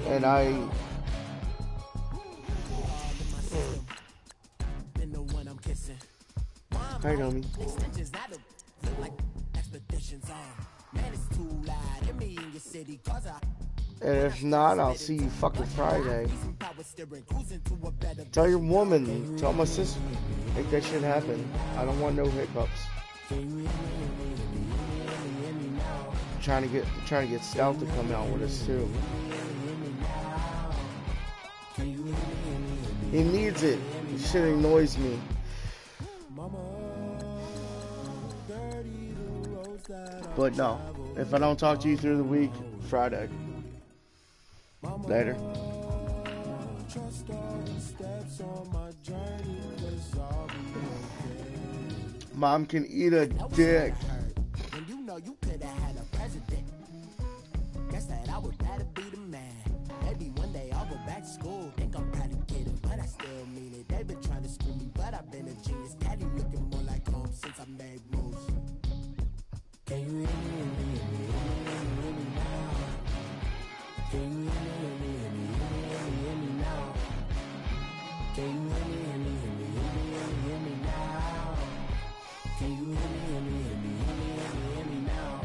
And I Hi, Domi. And if not, I'll see you fucking Friday. Tell your woman, tell my sister, make that shit happen. I don't want no hiccups. Trying to get Stout to come out with us too. He needs it. This shit annoys me. But no, if I don't talk to you through the week, Friday. Later. Mom can eat a dick. And you know you could have had a president. Guess that I would rather be the man. Maybe one day I'll go back to school. Think I'm proud to get it, but I still mean it. They've been trying to screw me, but I've been a genius. Daddy looking more like home since I made moves. Can you hear me? Hear me now? Can you hear me? Hear me now? Can you hear me? Hear me now? Can you hear me? Hear me now?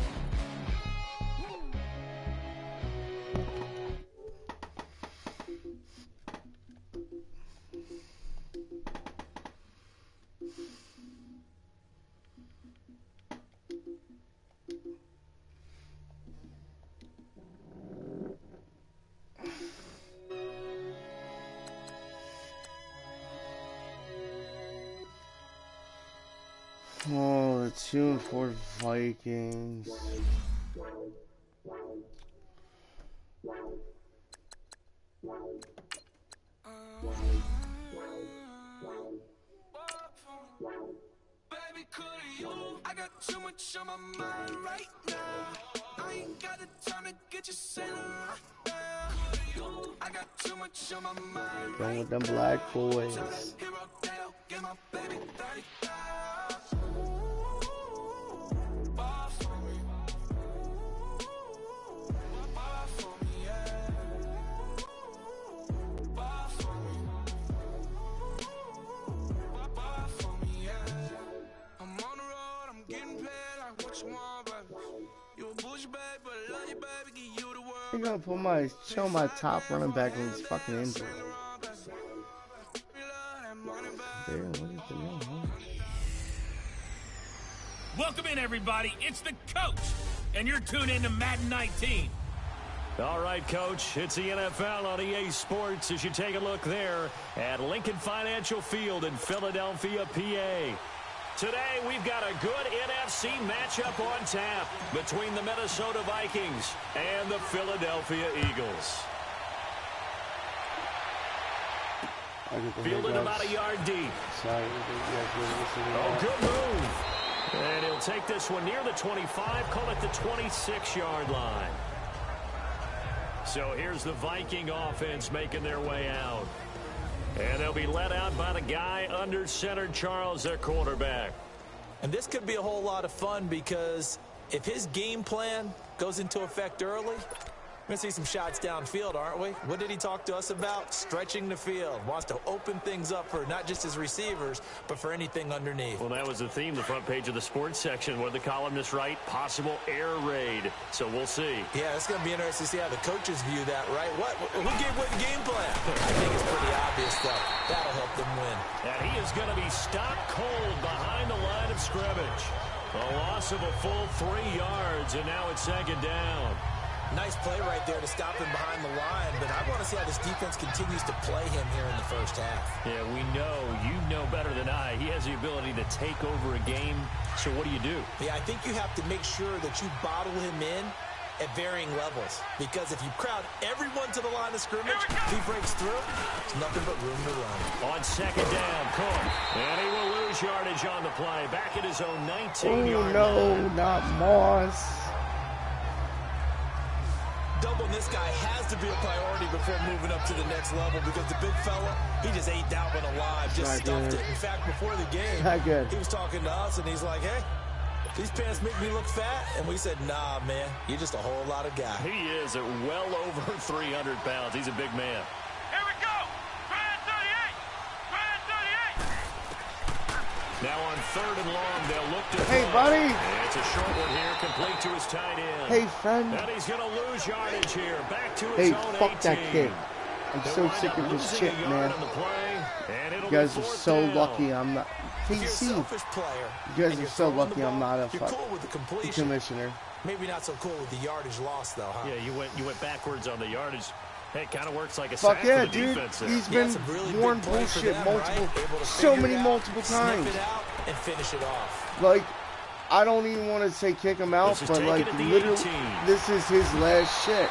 Oh, the 2-4 Vikings. Baby, could you? I got too much on my mind right now. I ain't got the time to get you sailing right now. I got too much on my mind. Going with them black boys. Get my baby 30,000. I'm gonna put show my top running back when he's fucking injured. Damn, what is the name, huh? Welcome in, everybody. It's the coach, and you're tuned in to Madden 19. All right, Coach, it's the NFL on EA Sports as you take a look there at Lincoln Financial Field in Philadelphia, PA. Today, we've got a good NFC matchup on tap between the Minnesota Vikings and the Philadelphia Eagles. Fielded about a yard deep. Oh, good move. And he'll take this one near the 25, call it the 26-yard line. So here's the Viking offense making their way out. And they'll be led out by the guy under center, Charles, their quarterback. And this could be a whole lot of fun because if his game plan goes into effect early, we're going to see some shots downfield, aren't we? What did he talk to us about? Stretching the field. Wants to open things up for not just his receivers, but for anything underneath. Well, that was the theme, the front page of the sports section. What did the columnist write? Possible air raid. So we'll see. Yeah, it's going to be interesting to see how the coaches view that, right? Who gave away the game plan? I think it's pretty obvious, though. That'll help them win. And he is going to be stopped cold behind the line of scrimmage. A loss of a full 3 yards, and now it's second down. Nice play right there to stop him behind the line, but I want to see how this defense continues to play him here in the first half. Yeah, we know, you know better than I, he has the ability to take over a game, so what do you do? Yeah, I think you have to make sure that you bottle him in at varying levels, because if you crowd everyone to the line of scrimmage, if he breaks through, there's nothing but room to run. On second down, Cook, and he will lose yardage on the play, back at his own 19-yard line. Oh, no, not Moss. Doubling this guy has to be a priority before moving up to the next level because the big fella, he just ate that one alive, just stuffed it. In fact, before the game, he was talking to us, and he's like, hey, These pants make me look fat. And we said, nah, man, you're just a whole lot of guy. He is at well over 300 pounds. He's a big man. Here we go. Try it 38. Try it 38. Now on 3rd and long, they'll look to Hey, throw. buddy. It's a short one here, complete to his tight end. Hey, friend. And he's going to lose yardage here. Back to his Hey, own fuck 18. that kid. I'm They'll so wind sick up of this losing shit, a yard man. on the play, and it'll You guys be are 4th so down. lucky I'm not. If you're a KC, selfish player, you guys and are you're so throwing the lucky I'm ball, not a you're cool with the completion. commissioner. Maybe not so cool with the yardage loss, though, huh? Yeah, you went backwards on the yardage. Hey, it kind of works like a Fuck sack yeah, for the dude. defense there. He's Yeah, been some really warned big play for bullshit them, multiple, right? Able to so figure many it out, multiple times. Sniff it out and finish it off. Like, I don't even want to say kick him out, This is but taken like at the literally, 18. this is his last shit.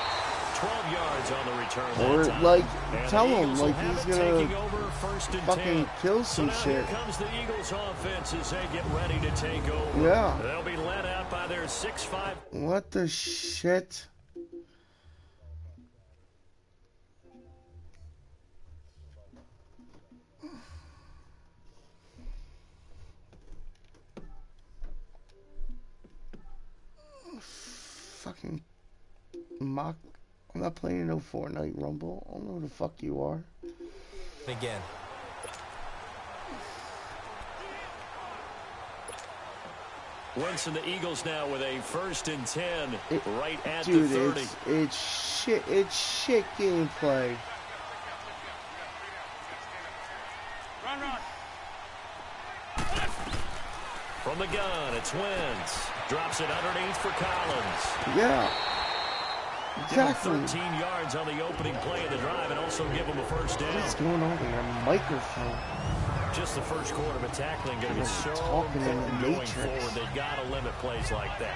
12 yards on the return that Or time. like, And tell the him Eagles will like have he's it gonna taking over 1st and fucking 10. kill So some now shit. here comes the Eagles offense as they get ready to take over. Yeah. They'll be led out by their 6'5". What the shit? Fucking mock. I'm not playing no Fortnite Rumble. I don't know who the fuck you are. Again. Wentz and the Eagles now with a 1st and 10 right at Dude, the 30. it's shit. It's shit gameplay. Run, run. From the gun, it's Wentz. Drops it underneath for Collins. Yeah. Give him Exactly. 13 yards on the opening play of the drive and also give him a 1st down. What's going on with your microphone? Just the first quarter, but tackling going to be so Talking in the important going Matrix. forward. They got to limit plays like that.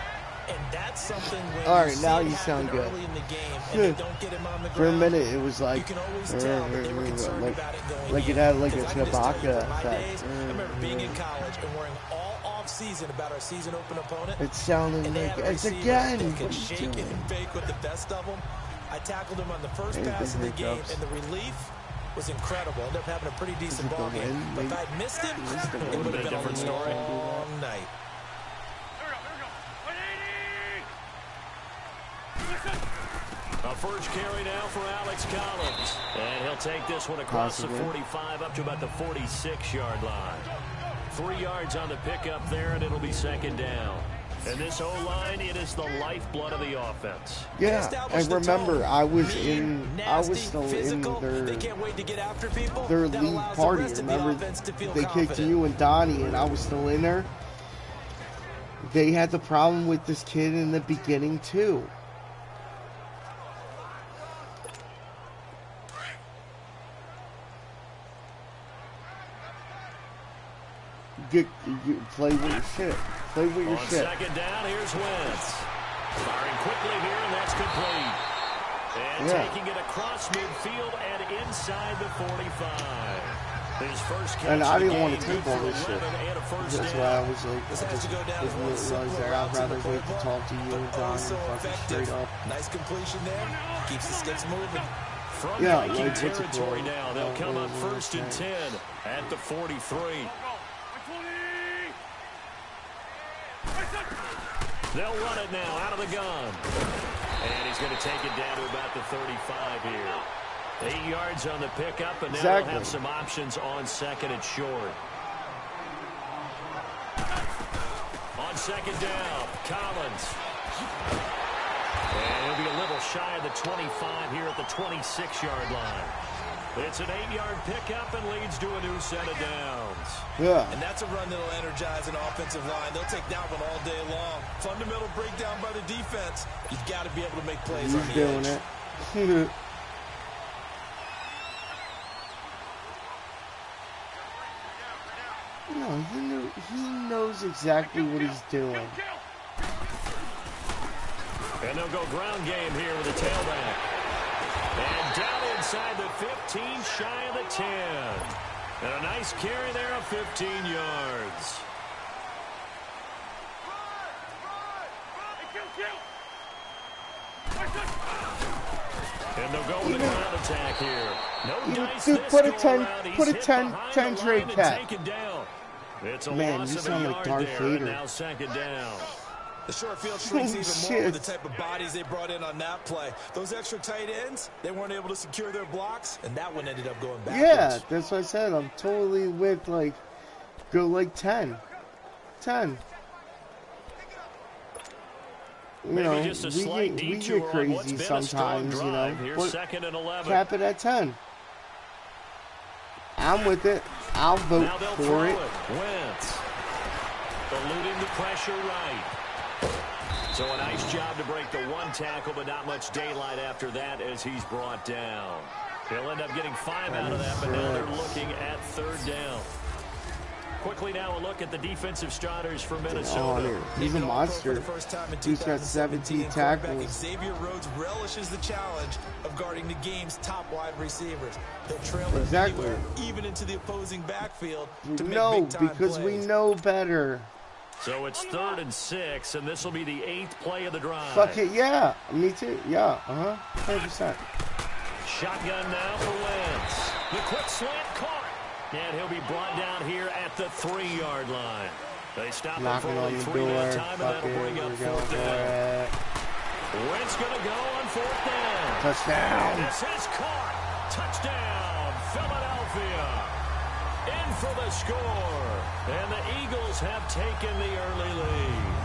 And that's something when All right, see now it you happen sound good. early in the game and they don't get him on the For a ground, minute, it was you like, can always tell that they were concerned like, about it going like in. it had like a 'Cause I can just tell you Chewbacca from my effect. days, I remember being in college and worrying all off-season about our season open opponent. It sounded And they like had a it's receiver again. that What could are you shake it doing? and bake with the best of them. I tackled him on the first Anything pass of the game, hiccups. and the relief was incredible. Ended up having a pretty decent Is it the ball game. win? But if Maybe- I'd missed him, Is it the it win? would have A been different a story. long night. Here we go. 180. A first carry now for Alex Collins. And he'll take this one across Possibly. the 45 up to about the 46-yard line. 3 yards on the pickup there, and it'll be 2nd down. And this O-line, it is the lifeblood of the offense. Yeah, Establish I the remember tone. I was Mean, in. I nasty, was still physical. in They can't wait to get after people. their That league allows the party. rest of the Remember, offense to feel they kicked confident. you and Donnie, and I was still in there. They had the problem with this kid in the beginning too. You play with your shit. Play with your On shit. 2nd down, here's Wentz. Firing quickly here, and that's complete. And Yeah. taking it across midfield and inside the 45. His first catch And I of the didn't want to game, take good all for this shit. 11 and a first That's down. why I was like, This I has just to go down didn't one realize simpler that. route I'd to rather the wait to playbook, talk to you and but Donnie also fucking effective. straight up. Nice completion there. Keeps the sticks moving. From Yeah, Viking like, what's it territory called? now. They'll come up What was 1st and that? 10 at the 43. They'll run it now out of the gun. And he's going to take it down to about the 35 here. 8 yards on the pickup, and now they'll Exactly. have some options on 2nd and short. On 2nd down, Collins. And he'll be a little shy of the 25 here at the 26-yard line. It's an 8-yard pickup and leads to a new set of downs. Yeah. And that's a run that'll energize an offensive line. They'll take that one all day long. Fundamental breakdown by the defense. You've got to be able to make plays on He's the doing edge. it. No, he knows exactly what he's doing. And they'll go ground game here with the tailback. And down inside the 15, shy of the 10. And a nice carry there of 15 yards. And they'll go with the ground attack here. No dice Dude, this put a go 10 around. He's put a hit 10 behind 10 the trade line and cap. taken down. It's a Man, loss you of sound a like yard Darth there, Vader. and now second down. The short field shrinks even Shit. more with the type of bodies they brought in on that play. Those extra tight ends, they weren't able to secure their blocks, and that one ended up going backwards. Yeah, that's what I said. I'm totally with, like, go like 10. 10. You Maybe know, just a we slight get detour on what's crazy been a strong sometimes, you know. drive. Here's But second and 11. cap it at 10. I'm with it. I'll vote Now they'll for throw it. Wentz. Eluding the pressure right. So a nice job to break the one tackle, but not much daylight after that as he's brought down. They'll end up getting 5 out of that, but now they're looking at third down. Quickly now a look at the defensive starters for Minnesota. He's a monster. He's got 17 tackles. Xavier Rhodes relishes the challenge of guarding the game's top wide receivers. They'll trail them Exactly. anywhere, even into the opposing backfield to make No, big-time because we plays. know better. So it's 3rd and 6, and this will be the 8th play of the drive. Fuck it, yeah. Me too. Yeah, 100%. Shotgun now for Wentz. The quick slant caught. And he'll be brought down here at the 3-yard line. They stop him for Knocking only on the 3 door. that time, and Fuck that'll it, bring up we're going 4th for down. it. Wentz going to go on 4th down. Touchdown. This is caught. Touchdown, Philadelphia. In for the score. And the Eagles have taken the early lead.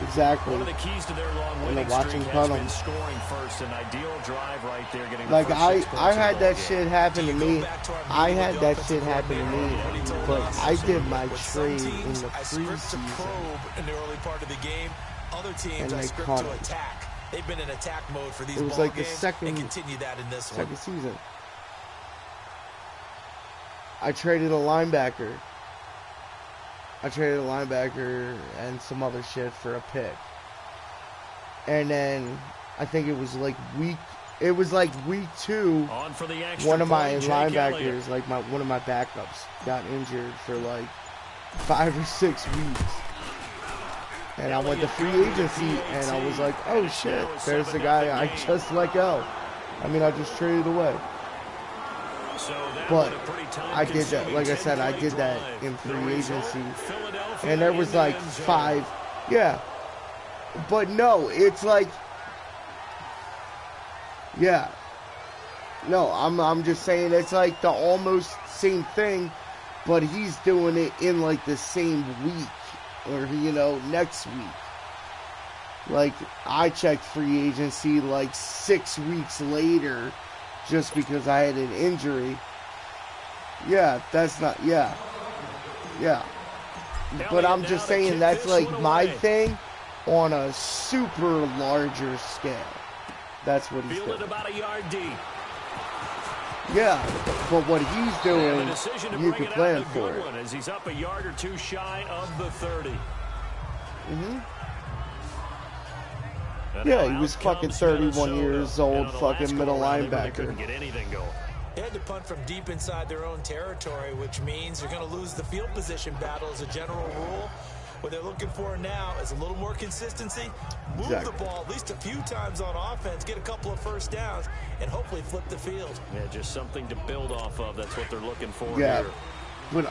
Exactly. One of the keys to their long winning watching streak has puddle. been scoring first. An ideal drive right there, getting the Like, first I 6 points had of the that ball shit game. happen to me. I had that shit happen to me. But I did my trade in the I script to preseason. probe in the early part of the game. Other teams And I they script caught to it. attack. They've been in attack mode for these It was ball like the games second- and continue that in this one. Second season. I traded a linebacker. And some other shit for a pick. And then I think it was like week 2. On for the extra One of my point, Jake Elliott. linebackers, like one of my backups, got injured for like 5 or 6 weeks. And I went to free agency, and I was like, oh shit, there's the guy I just let go. I mean, I just traded away. So that But was a pretty I did that, like I said, I did that in free agency. And there was like 5, yeah. But no, it's like, yeah. No, I'm just saying it's like the almost same thing, but he's doing it in like the same week or, next week. Like, I checked free agency like 6 weeks later just because I had an injury. Yeah, that's not, yeah. But I'm just saying that's like my thing on a super larger scale. That's what he's Fielded doing. about a yard deep. Yeah, but what he's And doing, the decision to you bring can it out plan a for good it. one as he's up a yard or 2 shy of the 30. And Yeah, now he was out fucking comes 31 Minnesota. years And old, on the fucking last middle go-around, they really linebacker. couldn't get anything going. They had to punt from deep inside their own territory, which means they're going to lose the field position battle as a general rule. What they're looking for now is a little more consistency, move the ball at least a few times on offense, get a couple of first downs, and hopefully flip the field. Yeah, just something to build off of. That's what they're looking for Yeah, here. but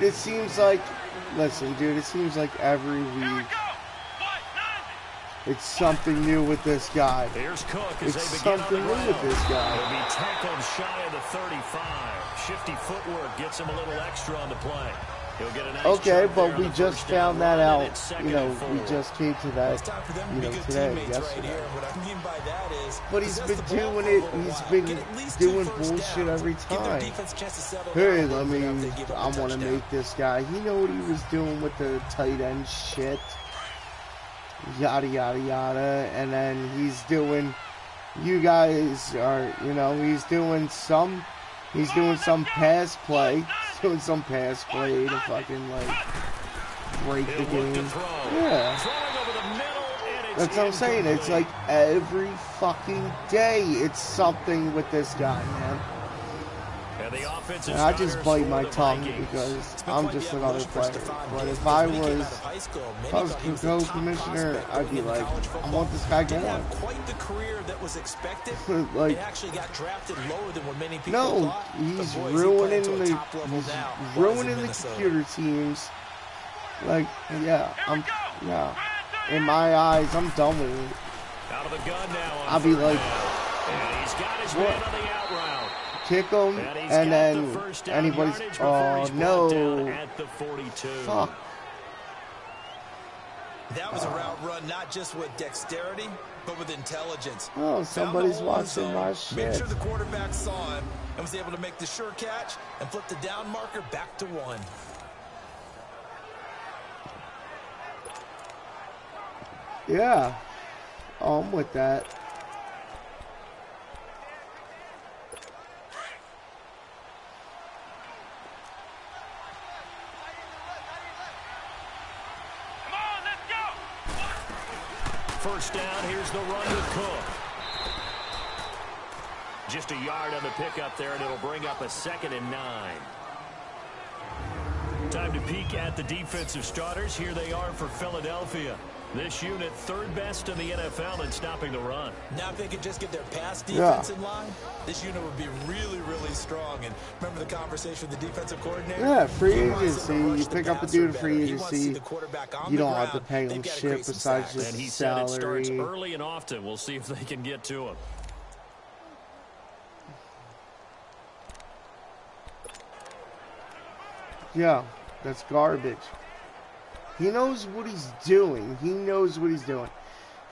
it seems like, listen, dude, it seems like every week it's something new with this guy. Here's Cook as It's they begin on the something new ground. with this guy. He'll be tackled shy of the 35. Shifty footwork gets him a little extra on the play. He'll get a nice Okay, chunk there but on we the just first down found that run, and out, it's second and we 4. just came to It's that, time for them to be good today, teammates right yesterday. here. What I mean by that is, But he's possess been the ball doing for a it, little he's while. been Get at least doing 2 first bullshit downs. every Give their time. defense a chance to settle Hey, down a I little bit mean, after they give up I a want to touchdown. make this guy. He know what he was doing with the tight end shit. Yada, yada, yada. And then he's doing, you guys are, he's doing some pass play. He's doing some pass play to fucking, break the game. Yeah. Throwing over the middle, and it's That's what I'm saying. It's like every fucking day it's something with this guy, man. And the offensive And I just starters bite for my the tongue Vikings. because I'm just another player. But if I was co-commissioner, I'd be like, I want this guy Didn't going. have quite the career that was expected. Like, and actually got drafted lower than what many people no, thought. he's But boy, ruining to a the top level he's now, ruining the Minnesota. computer teams. Like, yeah, in my eyes, I'm done with it. Out of the gun now. I'll be like, And he's got his what? man on the out route. Kick him, and then anybody's, oh no, At the 42. fuck. That was a route run, not just with dexterity, but with intelligence. Oh, somebody's Found the hole in watching zone, my Made shit. sure the quarterback saw him and was able to make the sure catch and flip the down marker back to 1. Yeah. Oh, I'm with that. First down, here's the run with Cook. Just a yard on the pickup there, and it'll bring up a 2nd and 9. Time to peek at the defensive starters. Here they are for Philadelphia. This unit, 3rd best in the NFL in stopping the run. Now if they could just get their pass defense in line, this unit would be really, really strong. And remember the conversation with the defensive coordinator? Yeah, free He wants agency. them to rush You the pick up a passer dude in better. free He wants to see agency. the quarterback on You the don't have to ground. pay They've him gotta shit create some besides sacks. just And he said it starts salary. early and often. We'll see if they can get to him. Yeah, that's garbage. He knows what he's doing. He knows what he's doing.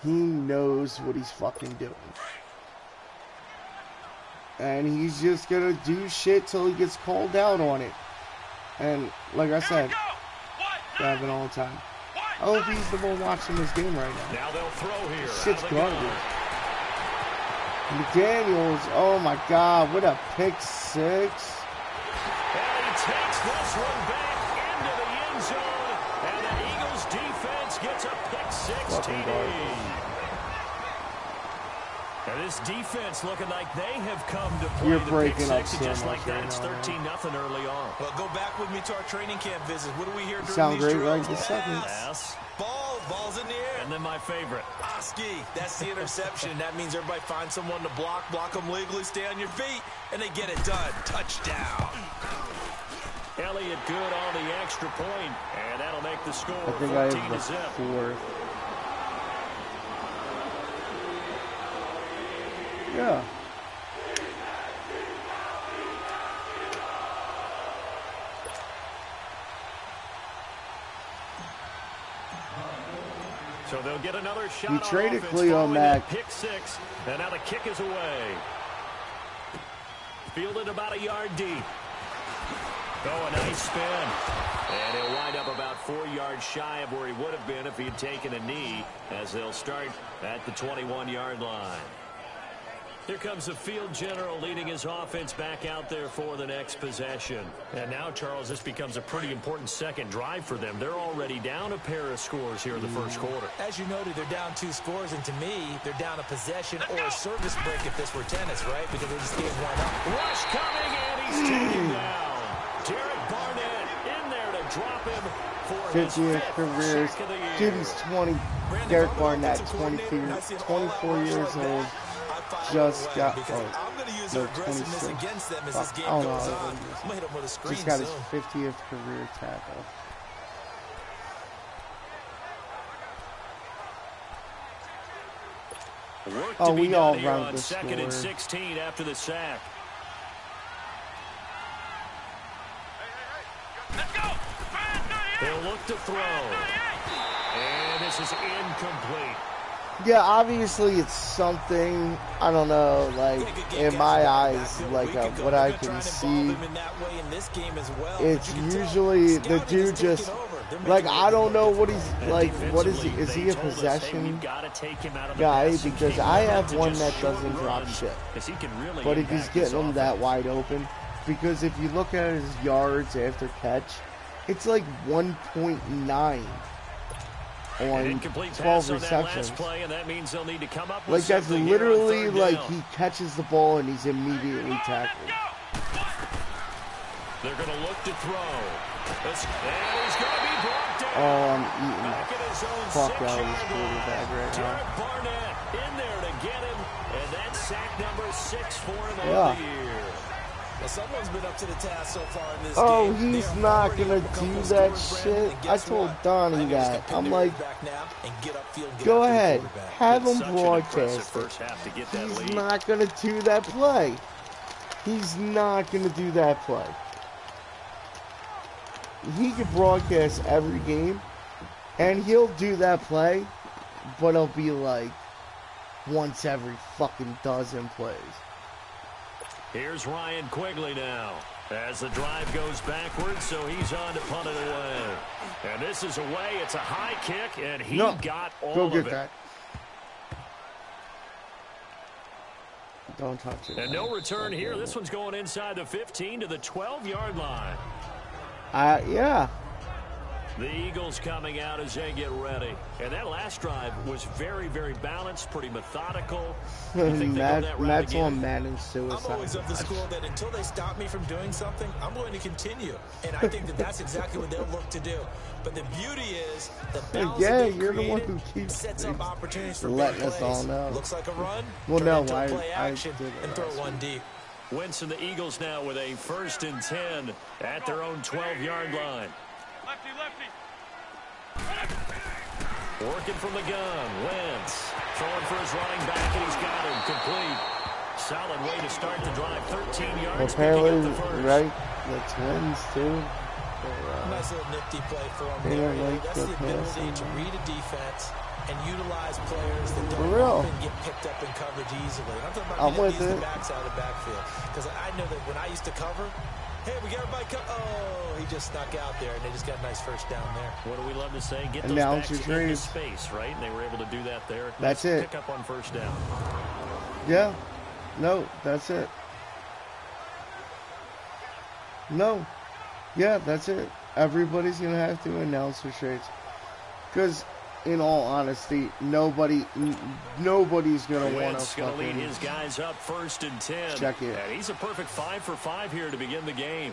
He knows what he's fucking doing. And he's just gonna do shit till he gets called out on it. And like I said, I have it all the time. I hope he's the one watching this game right now. Now they'll throw here. Shit's garbage. McDaniels, oh my god, what a pick 6. And he takes this one back into the end zone. And the Eagles defense gets a pick 6 Fucking TD. garbage. And this defense looking like they have come to play You're the breaking pick up 6. so And just much like that, right it's now, 13-0 early on. Well, go back with me to our training camp visit. What do we hear during Sound these great drills? right this second. Pass. Ball's in the air. And then my favorite. Oski, that's the interception. That means everybody finds someone to block them legally, stay on your feet, and they get it done. Touchdown. Elliott good on the extra point, and that'll make the score I think I 14 have to the zip. 4th. Yeah. So they'll get another shot. We on traded offense Cleo following Mack. that pick 6, and now the kick is away. Fielded about a yard deep. Oh, a nice spin. And he'll wind up about 4 yards shy of where he would have been if he had taken a knee, as they'll start at the 21-yard line. Here comes the field general leading his offense back out there for the next possession. And now, Charles, this becomes a pretty important second drive for them. They're already down a pair of scores here in the first quarter. As you noted, they're down 2 scores, and to me, they're down a possession or a service break if this were tennis, right? Because they just gave one up. Rush coming, and he's taken down. Derek Barnett in there to drop him for his 50th 5th career. sack of the year. Dude, he's 20. Derek Barnett, 24 years old. Just got, I'm going to use no, their aggressiveness 26. against them as this game I don't goes know. on. I'm going to hit him with a screen Just got soon. his 50th career tackle. Work Oh, to be we done all here run on the 2nd and score. 16 after the sack. They'll look to throw. And this is incomplete. Yeah, obviously it's something, I don't know, like, in my eyes, like, what I can see, it's usually the dude just, like, I don't know what he's, like, what is he, is he a possession guy? Because I have one that doesn't drop shit. But if he's getting them that wide open, because if you look at his yards after catch, it's like 1.9. On 12 receptions. Play, and that means they'll need to come up like, with that's something here on literally 3rd like down. he catches the ball and he's immediately tackled. They're going to look to throw. And he's going to be brought down. Oh, I'm eating Back in his own fuck out of this 6-yard quarterback line. right now. Derek Barnett in there to get him. And that's sack number 6 for him Yeah. of the year. Well, someone's been up to the task so far in this Oh, game. he's not gonna do that shit. I told Donnie that. I'm like, go ahead, have him broadcast it. He's not gonna do that play. He's not gonna do that play. He can broadcast every game, and he'll do that play, but it'll be like once every fucking dozen plays. Here's Ryan Quigley now as the drive goes backwards, so he's on to punt it away. And this is away. It's a high kick, and he got all of it. That. Don't touch it. And no return here. This one's going inside the 15 to the 12-yard line. Yeah. The Eagles coming out as they get ready. And that last drive was very, very balanced, pretty methodical. That's on Madden suicide. I'm always of the school that until they stop me from doing something, I'm going to continue. And I think that that's exactly what they'll look to do. But the beauty is the balance that you're the one who keeps sets up opportunities for letting big us plays. all know. Looks like a run. Well, turn no, into a play I action did it and throw last one week. deep. Wentz and the Eagles now with a 1st and 10 at their own 12-yard line. Lefty. Working from the gun. Wentz throwing for his running back, and he's got him complete. Solid way to start the drive. 13 yards. Apparently, right? The Twins, too. Nice little nifty play for him. They There. don't like That's the the ability passing. to read a defense and utilize players that For don't real. often get picked up in coverage easily. And I'm talking I'm about with these it. backs out of the backfield. Because I know that when I used to cover, hey, we got everybody oh, he just snuck out there, and they just got a nice first down there. What do we love to say? Get And those now backs it's your into trades. space, right? And they were able to do that there. That's Nice it. Pick up on 1st down. Yeah. No, that's it. No. Yeah, that's it. Everybody's going to have to announce their trades. Because, in all honesty, nobody's going to want to Wentz going to lead fucking his guys up 1st and 10. check it. And he's a perfect 5 for 5 here to begin the game.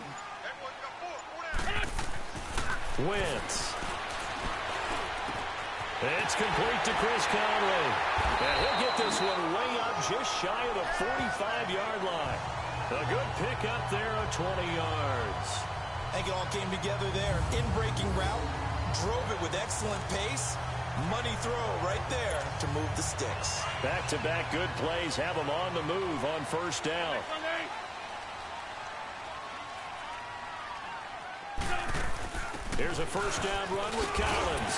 Wentz. It's complete to Chris Conley. And he'll get this one way up just shy of the 45-yard line. A good pick up there of 20 yards. I think it all came together there. In-breaking route, drove it with excellent pace. Money throw right there to move the sticks. Back-to-back good plays have them on the move on 1st down. Here's a 1st down run with Collins.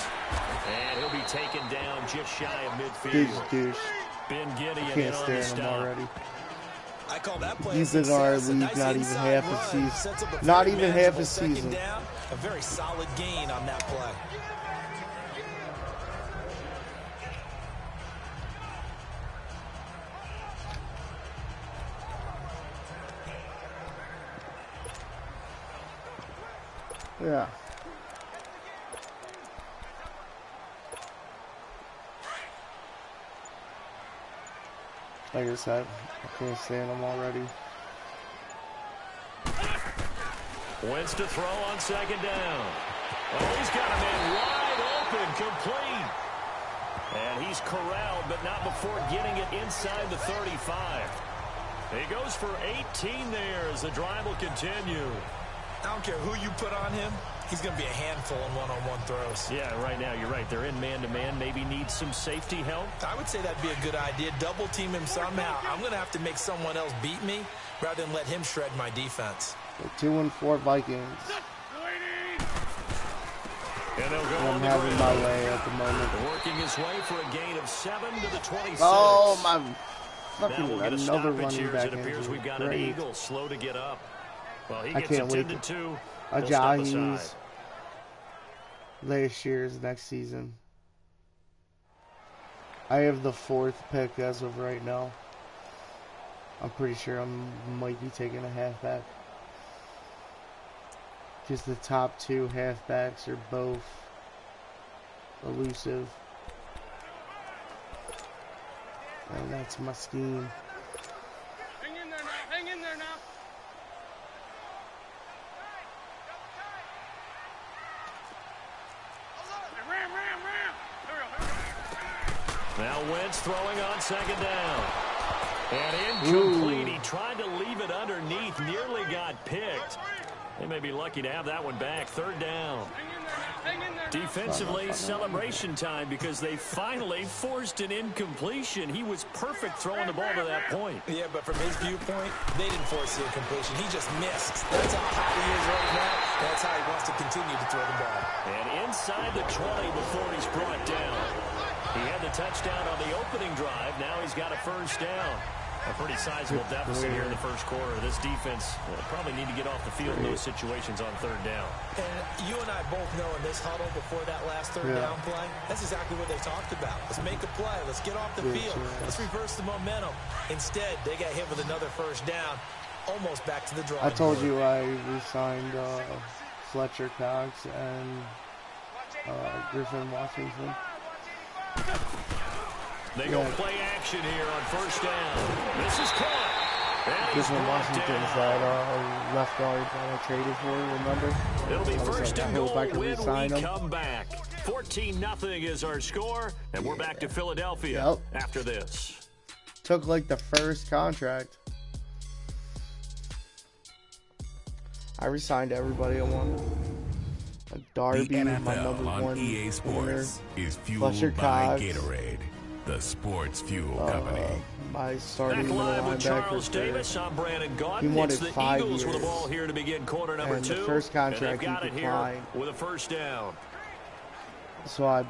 And he'll be taken down just shy of midfield. douche. Ben Gideon in Can't on stand the him stop. already. I call that play He's in our league not even half a season. Not even half a season. Down, a very solid gain on that play. Yeah. Like I said, I can't stand him already. Wentz to throw on 2nd down. Oh, he's got a man wide open, complete. And he's corralled, but not before getting it inside the 35. He goes for 18 there as the drive will continue. I don't care who you put on him. He's going to be a handful in one-on-one throws. Yeah, right now, you're right. They're in man-to-man. Maybe need some safety help. I would say that'd be a good idea. Double team him somehow. I'm going to have to make someone else beat me rather than let him shred my defense. 2-4 Vikings. And they'll go I'm on the having ground. my way at the moment. Working his way for a gain of 7 to the 26. Oh, my Now fucking we'll get a another stoppage here running as back it appears injury. we've got an Great. Eagle slow to get up. Well, he I gets can't wait attended to. A He'll step aside. Jahi's last year's next season. I have the 4th pick as of right now. I'm pretty sure I might be taking a halfback. Because the top 2 halfbacks are both elusive. And that's my scheme. Hang in there now. Hang in there now. defense throwing on second down. And incomplete. He tried to leave it underneath. Nearly got picked. They may be lucky to have that one back. Third down. Defensively, celebration time because they finally forced an incompletion. He was perfect throwing the ball to that point. Yeah, but from his viewpoint, they didn't force the incompletion. He just missed. That's how hot he is right now. That's how he wants to continue to throw the ball. And inside the 20 before he's brought down. He had the touchdown on the opening drive. Now he's got a first down. A pretty sizable deficit here in the first quarter. This defense probably need to get off the field in those situations on third down. And you and I both know in this huddle before that last third down play, that's exactly what they talked about. Let's make a play. Let's get off the field. Let's reverse the momentum. Instead, they got hit with another first down, almost back to the drawing board. I told you I re-signed Fletcher Cox and Griffin Washington. They go play action here on first down. This is caught. Griffin Washington's that left guard that I traded for, remember? It'll be first and goal when we come back. 14-0 is our score, and we're back to Philadelphia after this. Took like the first contract. I re-signed everybody I wanted. Darby, the NFL my number on one EA Sports is fueled Fletcher by Cox, Gatorade, the sports fuel company. My starting back live with Charles linebacker. Davis. I'm Brandon Gaudin. He wanted It's the 5 Eagles years. with the ball here to begin quarter number And 2. the first contract and they've got he it here declined. with a first down. So I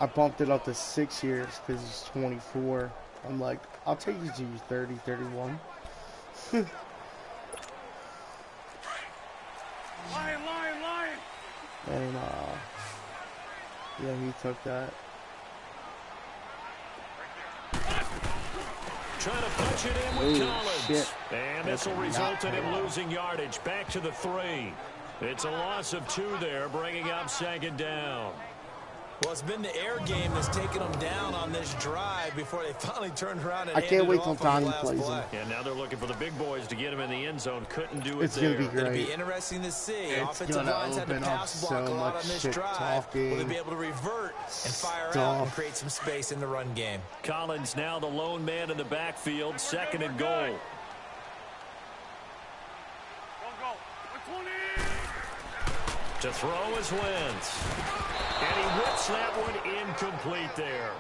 bumped it up to 6 years because he's 24. I'm like, I'll take you to 30, 31. And yeah, he took that. Trying to punch it in with Collins. Shit. And this will result in him losing yardage. Back to the 3. It's a loss of 2 there, bringing up second down. Well, it's been the air game that's taken them down on this drive before they finally turned around and I can't wait till handed it off on Donnie the last plays play. him. And now they're looking for the big boys to get him in the end zone. Couldn't do it It's there. gonna be great. It'll be interesting to see. It's Offensive gonna lines had to open up pass block so a lot much on this shit drive. talking. Will they be able to revert and fire out Stuff. and create some space in the run game? Collins now the lone man in the backfield. Second and goal. To throw is Wentz. And he whips that one incomplete there.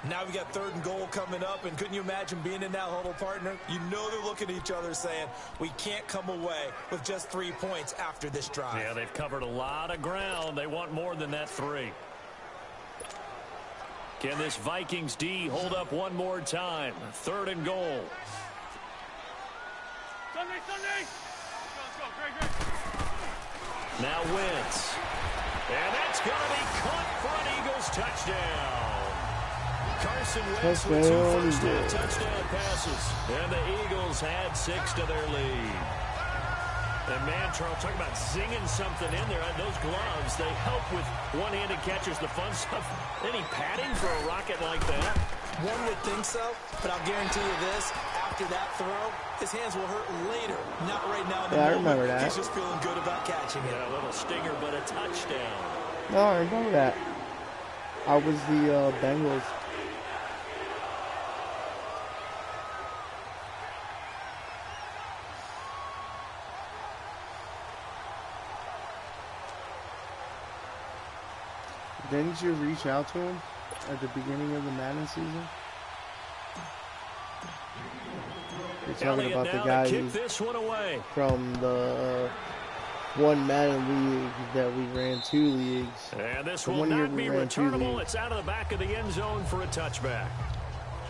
Now we got third and goal coming up, and couldn't you imagine being in that huddle, partner? You know they're looking at each other saying, we can't come away with just 3 points after this drive. Yeah, they've covered a lot of ground. They want more than that 3. Can this Vikings D hold up one more time? Third and goal. Sunday. Now Wentz. And that's going to be caught for an Eagles touchdown. Carson Wentz with 2 first-half touchdown passes. And the Eagles had 6 to their lead. And man, Charles, talk about zinging something in there. Those gloves, they help with one-handed catches, the fun stuff. Any padding for a rocket like that? One would think so, but I'll guarantee you this. After that throw, his hands will hurt later. Not right now in the moment. I remember that. He's just feeling good about catching it. Yeah, a little stinger, but a touchdown. No, I remember that. I was the Bengals. Didn't you reach out to him at the beginning of the Madden season? You're talking about the guy this one away. from the one Madden league that we ran 2 leagues. And this The will one year not we be ran 2 returnable. leagues. It's out of the back of the end zone for a touchback.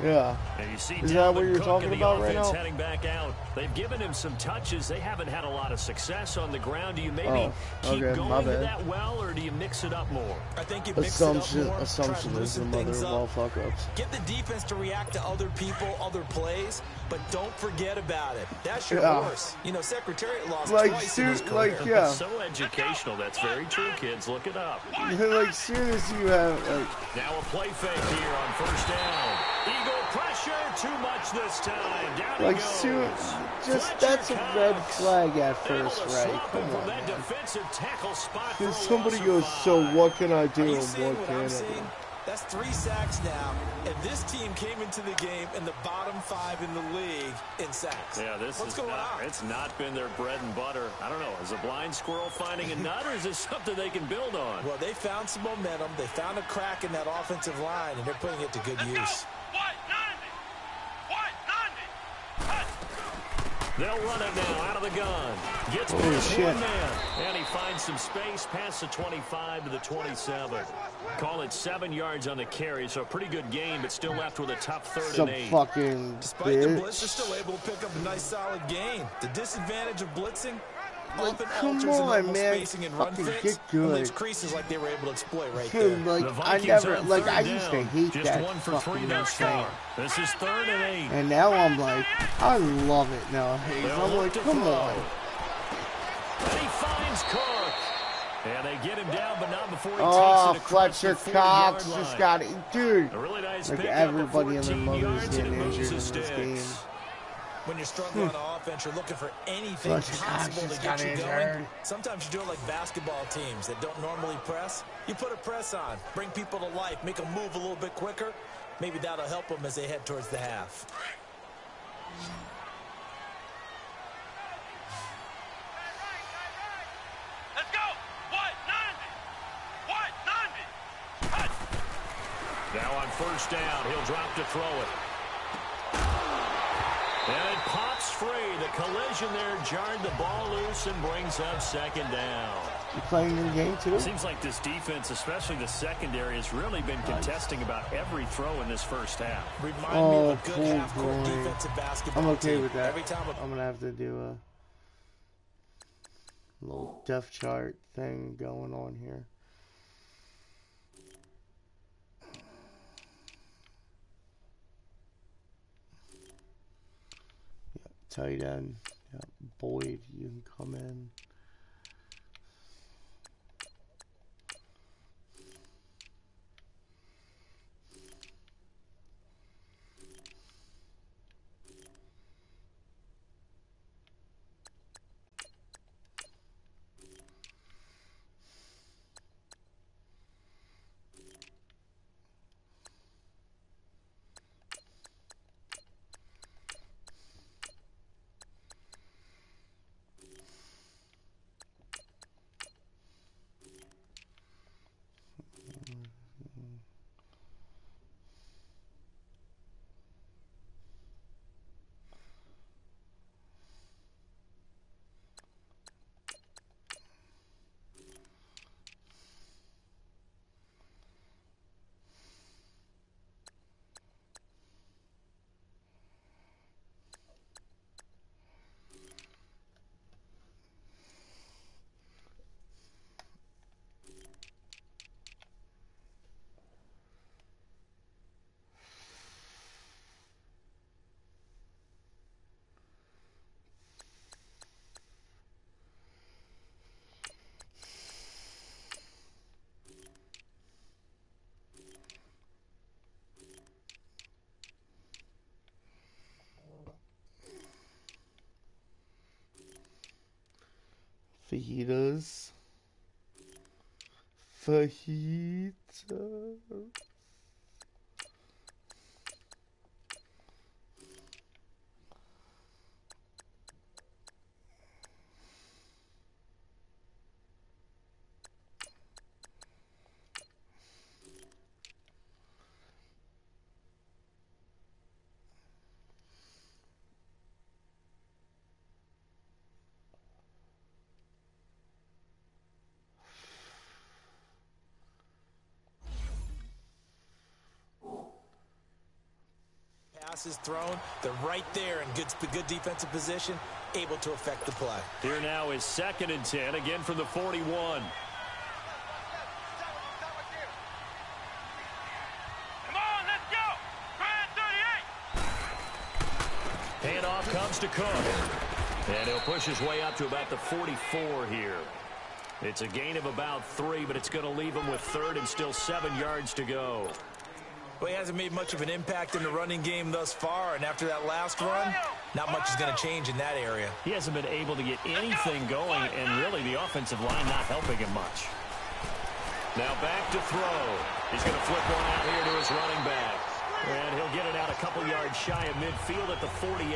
Yeah. And you see Is that what Dalvin you're Cook talking and the about right offense now? heading back out. They've given him some touches. They haven't had a lot of success on the ground. Do you maybe keep okay, going my to bad. that well, or do you mix it up more? I think you mix it up more, try to Assumption is the loosen mother things of all up. fuck-ups. Get the defense to react to other people, other plays, but don't forget about it. That's your Yeah. horse. You know, Secretariat lost Like, twice in his soon, career. like, yeah. So educational. That's very true, kids. Look it up. Like, soon as you have, like, Now a play fake here on first down. Eagle pressure. Too much this time. Down he like goes. soon, just Fletcher that's a red Cox. flag at Able first, to right? slump Come him from on, that man. defensive tackle spot for a Because somebody loss of goes, 5. so what can I do Are you and seeing what what I'm can I do? seeing? That's 3 sacks now, and this team came into the game in the bottom 5 in the league in sacks. Yeah, What's going on? It's not been their bread and butter. I don't know. Is a blind squirrel finding a nut, or is this something they can build on? Well, they found some momentum. They found a crack in that offensive line, and they're putting it to good use. They'll run it now out of the gun. Gets past one man. And he finds some space past the 25 to the 27. Call it 7 yards on the carry, so a pretty good game, but still left with a tough 3rd and 8. Fucking Despite the blitz, they're still able to pick up a nice solid gain. The disadvantage of blitzing often alters normal spacing and run fits and leaves creases like they were able to exploit right there. Like, I used to hate just that 1 for 3 thus far. This is 3rd and 8. And now I'm like, I love it now. I'm like, come on. And he finds Cook. And they get him down, but not before he takes it across Fletcher the Cox 40-yard line. just got it. Dude, A really nice like pickup everybody of and their 14 mother is yards, and getting it moves injured in the this sticks. game. When you're struggling on offense, you're looking for anything Fletcher Cox possible to just get got you injured. going. Sometimes you do it like basketball teams that don't normally press. You put a press on, bring people to life, make them move a little bit quicker. Maybe that'll help them as they head towards the half. Let's go! What? 90! Now on 1st down, he'll drop to throw it. And it pops free. The collision there jarred the ball loose and brings up 2nd down. You playing your game too? Seems like this defense, especially the secondary, has really been contesting about every throw in this first half. Remind me of a good half-court defensive basketball I'm okay team. with that. Every time I'm going to have to do a little depth chart thing going on here. Tight end. Yeah, Boyd, you can come in. Fajitas. Passes thrown, they're right there in good defensive position, able to affect the play. Here now is 2nd and 10, again from the 41. Come on, let's go! Try 38! Handoff comes to Cook. And he'll push his way up to about the 44 here. It's a gain of about 3, but it's going to leave him with 3rd and still 7 yards to go. Well, he hasn't made much of an impact in the running game thus far, and after that last run, not much is going to change in that area. He hasn't been able to get anything going, and really the offensive line not helping him much. Now back to throw. He's going to flip one out here to his running back. And he'll get it out a couple yards shy of midfield at the 48.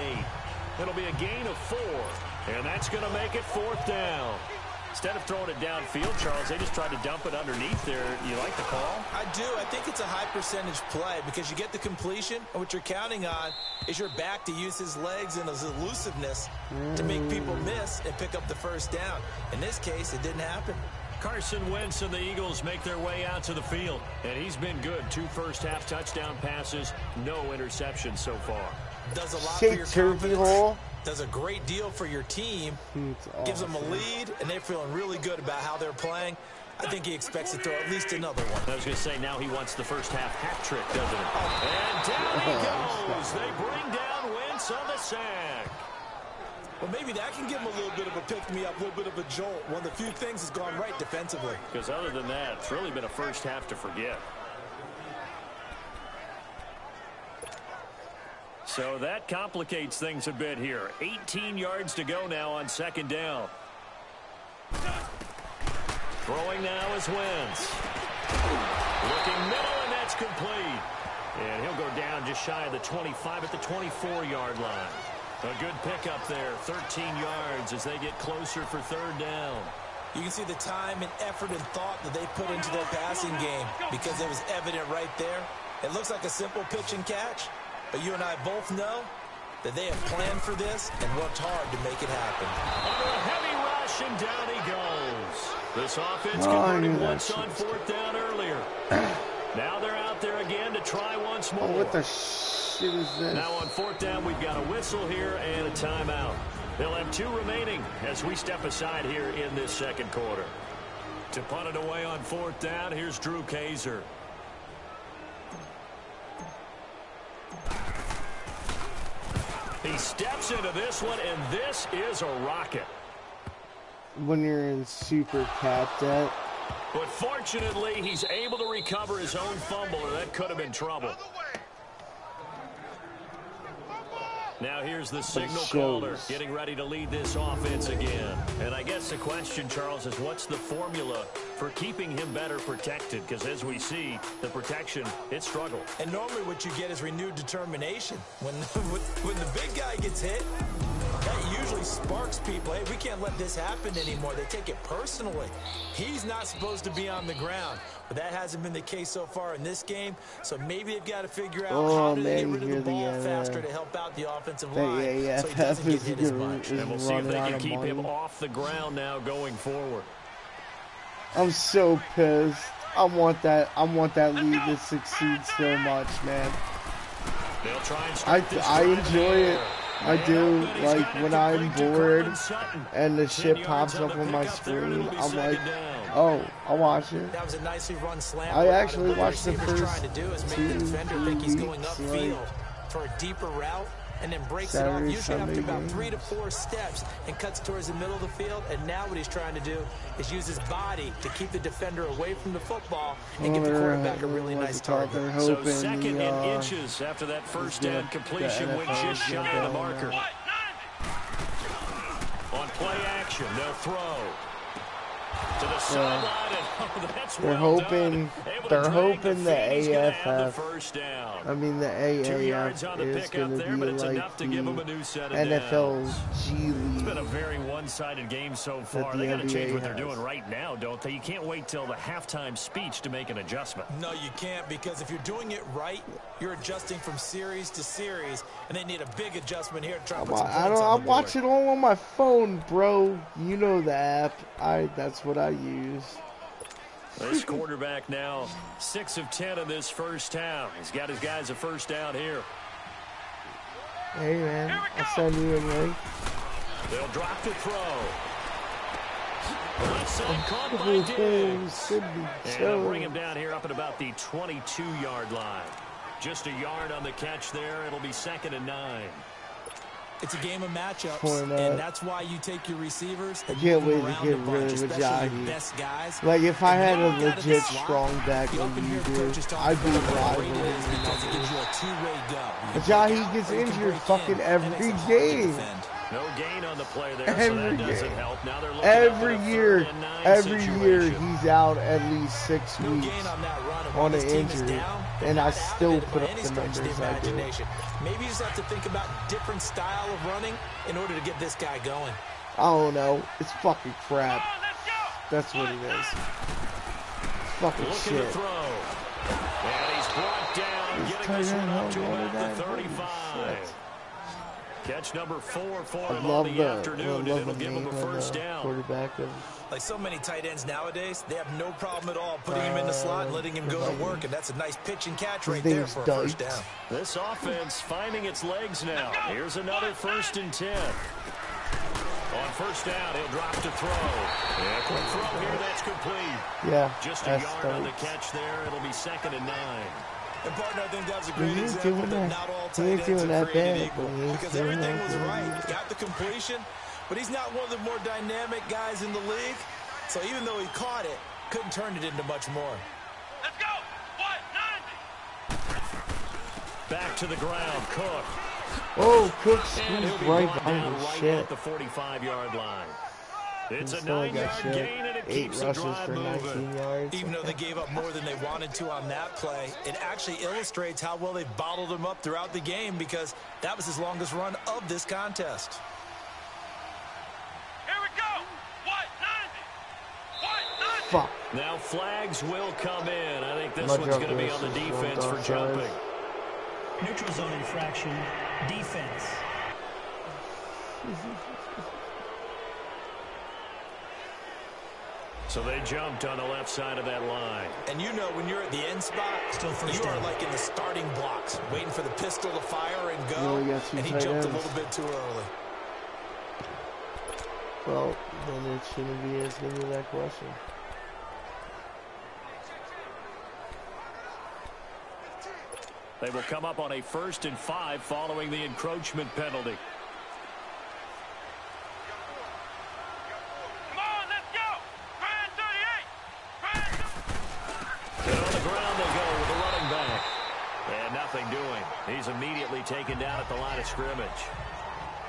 It'll be a gain of 4. And that's going to make it 4th down. Instead of throwing it downfield, Charles, they just tried to dump it underneath there. You like the call? I do. I think it's a high percentage play because you get the completion, and what you're counting on is your back to use his legs and his elusiveness to make people miss and pick up the first down. In this case, it didn't happen. Carson Wentz and the Eagles make their way out to the field, and he's been good. 2 first-half touchdown passes, no interceptions so far. Does a lot for your confidence. Does a great deal for your team. Gives them a lead, and they're feeling really good about how they're playing. I think he expects to throw at least another one. I was going to say, now he wants the first-half hat trick, doesn't he? And down he goes. They bring down Wentz on the sack. Well, maybe that can give him a little bit of a pick-me-up, a little bit of a jolt. One of the few things has gone right defensively. Because other than that, it's really been a first half to forget. So that complicates things a bit here. 18 yards to go now on 2nd down. Throwing now is Wentz. Looking middle, and that's complete. And he'll go down just shy of the 25 at the 24-yard line. A good pickup there, 13 yards as they get closer for 3rd down. You can see the time and effort and thought that they put into their passing game because it was evident right there. It looks like a simple pitch and catch, but you and I both know that they have planned for this and worked hard to make it happen. Under a heavy rush, and down he goes. This offense converted once on 4th down earlier. Now they're out there again to try once more. Oh, what the shit is this? Now on 4th down, we've got a whistle here and a timeout. They'll have 2 remaining as we step aside here in this 2nd quarter. To punt it away on 4th down, here's Drew Kaiser. He steps into this one, and this is a rocket. When you're in super cap debt. But fortunately, he's able to recover his own fumble, or that could have been trouble. Now here's the signal caller getting ready to lead this offense again. And I guess the question, Charles, is what's the formula for keeping him better protected? Because as we see, the protection, it struggled. And normally what you get is renewed determination. When the big guy gets hit, that usually sparks people. Hey, we can't let this happen anymore. They take it personally. He's not supposed to be on the ground. But that hasn't been the case so far in this game. So maybe they've got to figure out how to get rid of the ball faster to help out the offensive line so he doesn't get hit as much. And we'll see if they can keep him off the ground now going forward. I'm so pissed. I want that lead to succeed so much, man. They'll try and I enjoy it. I do. Like when I'm bored and the shit pops up on my screen, I'm like, oh, I'll watch it. That was a nicely run slam. I actually watched the first trying to do is make the defender think he's going upfield for a deeper route, and then breaks it off usually after about 3 to 4 steps and cuts towards the middle of the field. And now what he's trying to do is use his body to keep the defender away from the football and give the quarterback a really nice target. So 2nd in inches after that first down completion went just shy of the marker. On play action, they'll throw to the sideline, and that's they're well hoping done. the AFF. First down. I mean the AAF is going to be like the NFL G League. It's been a very one-sided game so far. They got to change what they're doing right now, don't they? You can't wait till the halftime speech to make an adjustment. No, you can't, because if you're doing it right, you're adjusting from series to series, and they need a big adjustment here to try to put some points on the board. I watch it all on my phone, bro. You know the app. That's what I use. This quarterback now 6 of 10 in this first half. He's got his guys a first down here. Hey, man, I'll send you a link. They'll drop the throw. Left side caught by Diggs. And they'll bring him down here up at about the 22-yard line. Just a yard on the catch there. It'll be 2nd and 9. It's a game of matchups, and that's why you take your receivers. I can't wait to get rid of Ajayi. Like, if I had a legit strong back like you do, I'd be riding. Ajayi gets injured fucking every game. No gain on the play there, so that doesn't help. Now they're looking every year situation. he's out at least 6 No weeks gain on that run. on an His team is injury, down, and I not out still of it put by up any the stretch of numbers the I do. imagination. Maybe you just have to think about different style of running in order to get this guy going. I don't know. It's fucking crap. That's what it is. Fucking Looking shit. to throw. And he's brought down, getting this one up to about the 35. Catch number 4 for him on the afternoon, and it'll give him a first down. Quarterback of Like so many tight ends nowadays, they have no problem at all putting him in the slot and letting him go to work, and that's a nice pitch and catch right there for a first down. This offense finding its legs now. Here's another 1st and 10. On first down, he'll drop to throw. Yeah, quick throw here, that's complete. Yeah, just a yard on the catch there. It'll be 2nd and 9. And partner, I think that was a great example that not all tight ends are created equal. Because everything was right. He got the completion, but he's not one of the more dynamic guys in the league. So even though he caught it, couldn't turn it into much more. Let's go! 190! Back to the ground, Cook. Oh, Cook squeezed right behind his shit. At the 45-yard line. It's a still 9-yard gain, and it 8 keeps the rushes drive for 19 moving. yards. Even though they gave up more than they wanted to on that play, it actually illustrates how well they bottled him up throughout the game, because that was his longest run of this contest. Here we go! 190! 190! Fuck. Now flags will come in. I think this one's going to be on the defense for jumping. Neutral zone infraction, defense. So they jumped on the left side of that line. And you know when you're at the end spot, you are like in the starting blocks, waiting for the pistol to fire and go, and he jumped a little bit too early. Well, then it shouldn't be asking me that question. They will come up on a 1st and 5 following the encroachment penalty. Come on, let's go! 38! And on the ground they go with the running back. And nothing doing. He's immediately taken down at the line of scrimmage.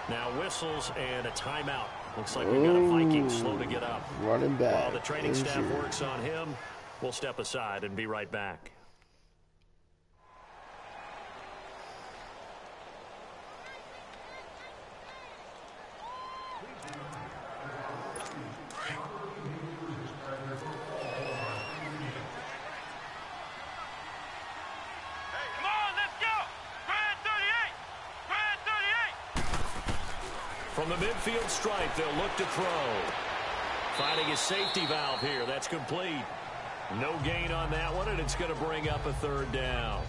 Now whistles and a timeout. Looks like we've got a Viking slow to get up. Running back. While the training staff works on him, we'll step aside and be right back. From the midfield stripe, they'll look to throw. Finding his safety valve here. That's complete. No gain on that one, and it's going to bring up a 3rd down.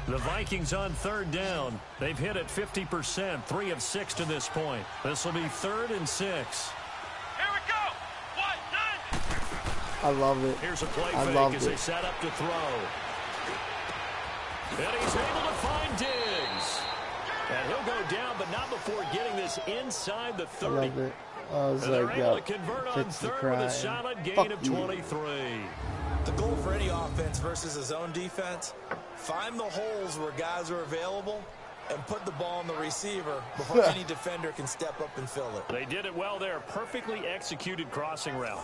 The Vikings on 3rd down. They've hit it 50%, 3 of 6 to this point. This will be 3rd and 6. I love it. Here's a play fake as they set up to throw. And he's able to find Diggs. And he'll go down, but not before getting this inside the 30. I love it. I was and like, they're able to convert on 3rd with a solid gain of 23. The goal for any offense versus a zone defense, find the holes where guys are available and put the ball on the receiver before any defender can step up and fill it. They did it well there. Perfectly executed crossing route.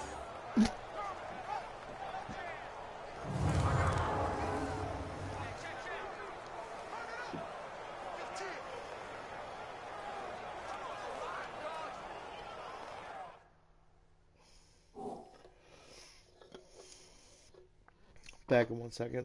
Back in 1 second.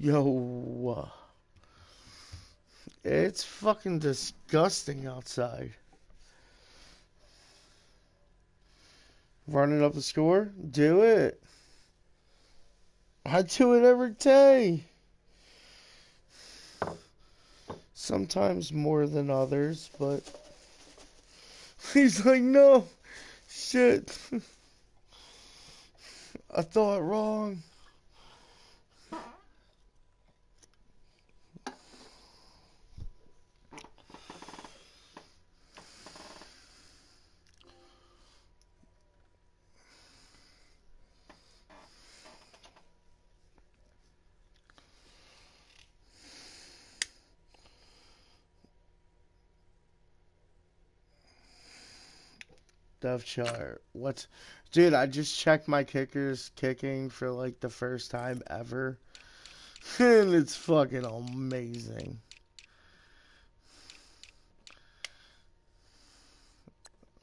Yo, it's fucking disgusting outside. Running up the score? Do it. I do it every day. Sometimes more than others, but he's like, no, shit. I thought wrong. Devshire. What's... Dude, I just checked my kickers kicking for like the first time ever. And it's fucking amazing.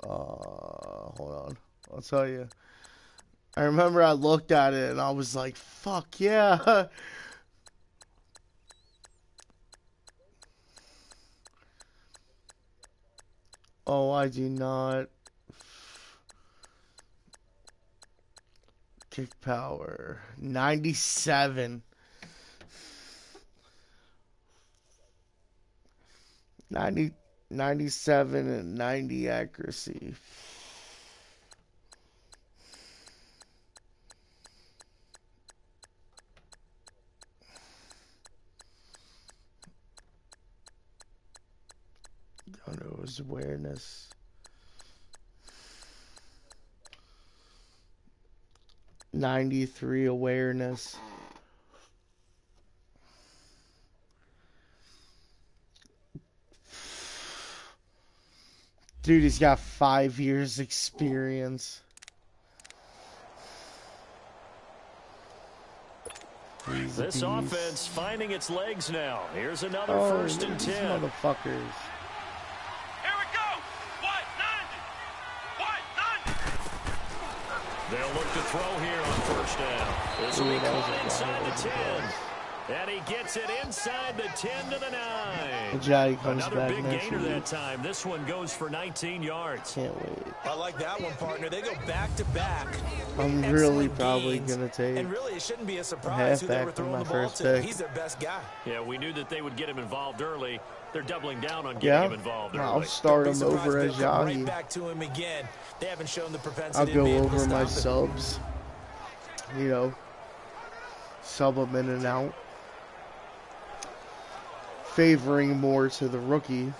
Hold on. I'll tell you. I remember I looked at it and I was like, fuck yeah. Oh, I do not. Kick power. 97. 97 and 90 accuracy. Oh no, his awareness. 93 awareness. Dude, he's got 5 years experience. This offense finding its legs now. Here's another first and 10. Motherfuckers. Here we go. White 90. They'll look to throw here on first down. This will be caught inside the 10. And he gets it inside the 10 to the 9. Jai comes Another back big gainer week. that time. This one goes for 19 yards. Can't wait. I like that one, partner. They go back to back. I'm Excellent really probably gains. going to take And really, it shouldn't be a surprise who they were halfback for throwing my the ball first to. pick. He's their best guy. Yeah, we knew that they would get him involved early. They're doubling down on getting Yeah, him involved I'll early. start Don't him be surprised over if as they'll come right Yahi. back to him again. They haven't shown the propensity I'll to go be able to over my stop it. subs. You know, sub them in and out. Favoring more to the rookie.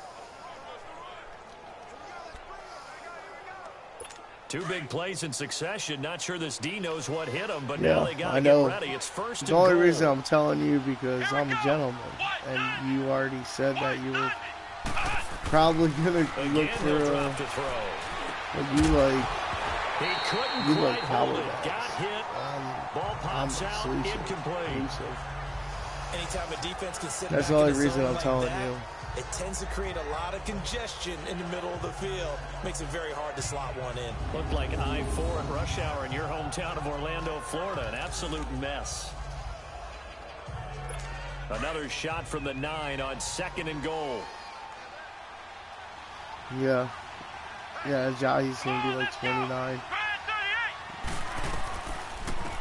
Two big plays in succession. Not sure this D knows what hit him, but Yeah, now they got I to know. get ready. It's first The and only goal. reason I'm telling you because I'm a gentleman, and you already said that you were probably gonna Again, look for he'll drop to throw. what you like. He couldn't You quite like power hold it. backs. Got hit. Ball I'm pops out. exclusive. Incomplete. Exclusive. Anytime a defense can sit That's back the in only a reason zone I'm like telling that, you. it tends to create a lot of congestion in the middle of the field. Makes it very hard to slot one in. Looked like I-4 at rush hour in your hometown of Orlando, Florida. An absolute mess. Another shot from the 9 on second and goal. Yeah. Yeah, Jahi's gonna be like 29.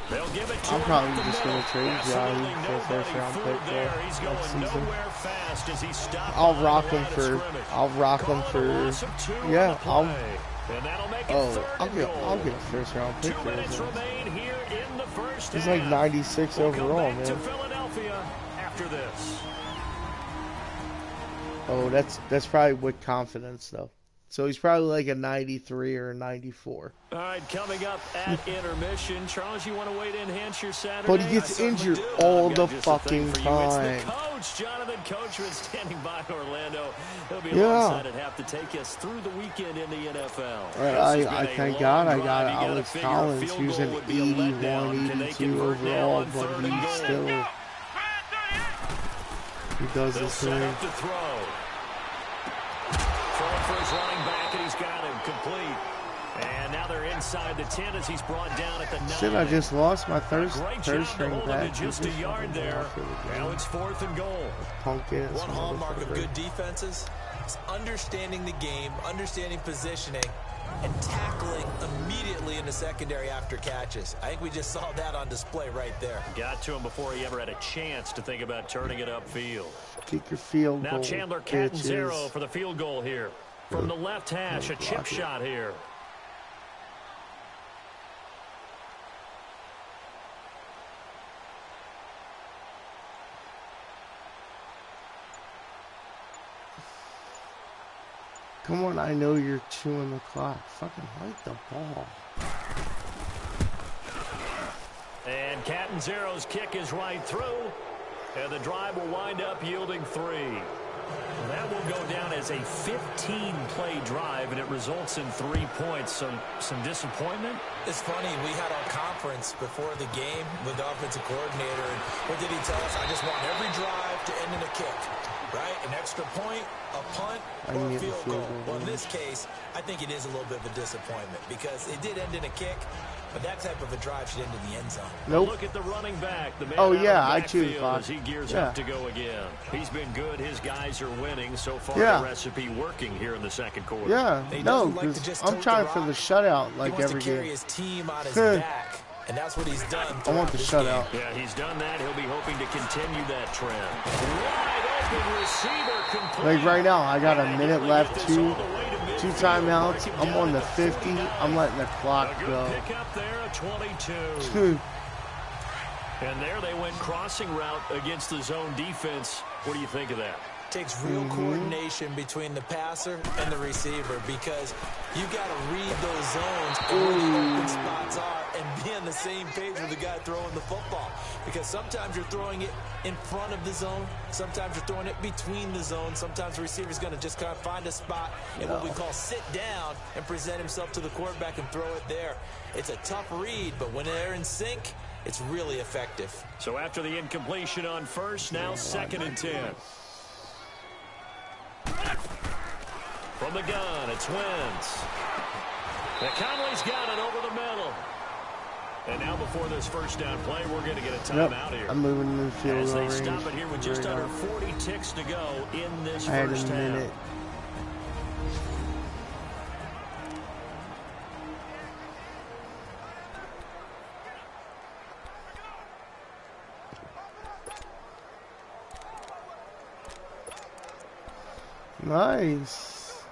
They'll give it to I'm him probably up the just gonna middle. trade Absolutely Jahi for a nobody first-round fooled pick there. though He's next going season. nowhere fast as he stopped I'll by rock the him line of for. scrimmage. I'll rock him Call it a for. loss of 2 on Yeah, the play. And that'll make it third I'll and get. goal. I'll get a first-round pick 2 for minutes him. remain here in the first He's half. like 96 We'll overall, come back to man. Philadelphia after this. Oh, that's probably with confidence though. So he's probably like a 93 or a 94. All right, coming up at intermission. Charles, you want to wait to enhance your Saturday? But he gets injured all the fucking time. It's the coach, Jonathan Coachman, standing by Orlando. He'll be Yeah. alongside and have to take us through the weekend in the NFL. I thank God I got Alex Collins, who's an 81, 82 overall, but he's still, he does They'll his set thing. up to throw. Throwing for his running back, and he's got him complete. And now they're inside the 10 as he's brought down at the 9. Shit, I just lost my third Great string job to hold him back. to just a yard there. Now it's 4th and goal. Punk ass One hallmark of motherfucker. good defenses is understanding the game, understanding positioning, and tackling immediately in the secondary after catches. I think we just saw that on display right there. Got to him before he ever had a chance to think about turning it upfield. Kick your field Now goal, Chandler bitches. Catanzaro for the field goal here. From the left hash, a chip shot here. Come on, I know you're chewing the clock. Fucking hike the ball. And Catanzaro's kick is right through. And the drive will wind up yielding 3. That will go down as a 15-play drive, and it results in 3 points. So some disappointment. It's funny, we had our conference before the game with the offensive coordinator, and what did he tell us? I just want every drive to end in a kick, right? An extra point, a punt, or a field goal. Well, in this case, I think it is a little bit of a disappointment because it did end in a kick, but that type of a drive should end in the end zone. Nope. Look at the running back. The man Oh, out yeah, of the I choose backfield Fox. as he gears Yeah. up to go again. He's been good. His guys are winning. So far, Yeah. the recipe working here in the second quarter. Yeah, He no, doesn't like to because just I'm tote trying the for the rock. shutout like He wants every to carry game. his team on his Huh. back, and that's what he's done. I want throughout the this shutout. game. Yeah, he's done that. He'll be hoping to continue that trend. Wide open receiver complete. Like right now, I got a And minute he'll left, get this two all the way to midfield. timeouts. Break him I'm down on the at 50. 49. I'm letting the clock A good go. pick up there, a 22. And there they went crossing route against the zone defense. What do you think of that? Takes real coordination between the passer and the receiver because you got to read those zones and where the open spots are and be on the same page with the guy throwing the football. Because sometimes you're throwing it in front of the zone. Sometimes you're throwing it between the zones. Sometimes the receiver's going to just kind of find a spot and what we call sit down and present himself to the quarterback and throw it there. It's a tough read, but when they're in sync, it's really effective. So after the incompletion on first, now 2nd and 10. From the gun, it's Wentz. Now Conley's got it over the middle. And now before this first down play, we're going to get a timeout here. I'm moving in the field As goal they range. stop it here with just Right under now. 40 ticks to go in this I had first a half. minute. Nice.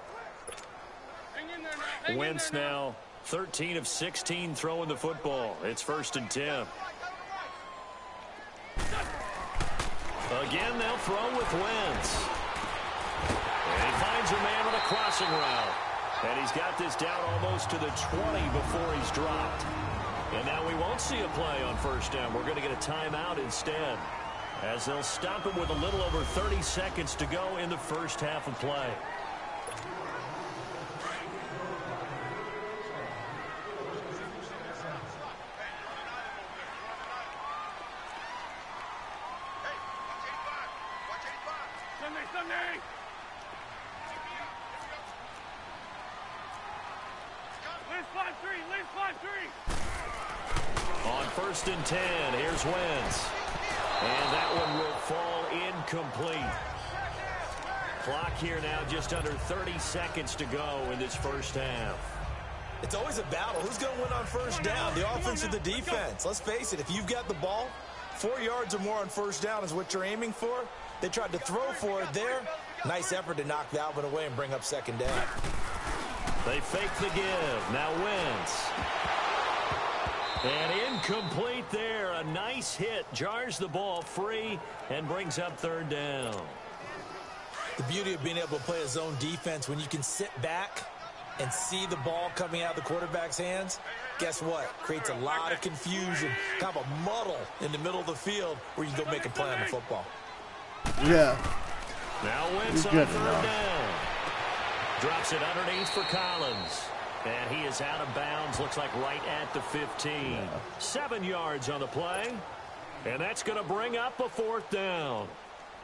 Wentz now 13 of 16 throwing the football. It's 1st and 10. Again, they'll throw with Wentz. And he finds a man on a crossing route. And he's got this down almost to the 20 before he's dropped. And now we won't see a play on first down. We're going to get a timeout instead, as they'll stop him with a little over 30 seconds to go in the first half of play. On 1st and 10, here's Wentz. And that one will fall incomplete. Clock here now just under 30 seconds to go in this first half. It's always a battle. Who's going to win on first down, the offense or the defense? Let's face it, if you've got the ball, 4 yards or more on first down is what you're aiming for. They tried to throw for it there. Nice effort to knock that one away and bring up 2nd down. They fake the give. Now Wentz. And incomplete there. A nice hit. Jars the ball free and brings up 3rd down. The beauty of being able to play a zone defense when you can sit back and see the ball coming out of the quarterback's hands, guess what? Creates a lot of confusion, kind of a muddle in the middle of the field where you can go make a play on the football. Yeah. Now Wentz on good 3rd enough. down. Drops it underneath for Collins. And he is out of bounds, looks like right at the 15. Yeah. 7 yards on the play. And that's going to bring up a 4th down.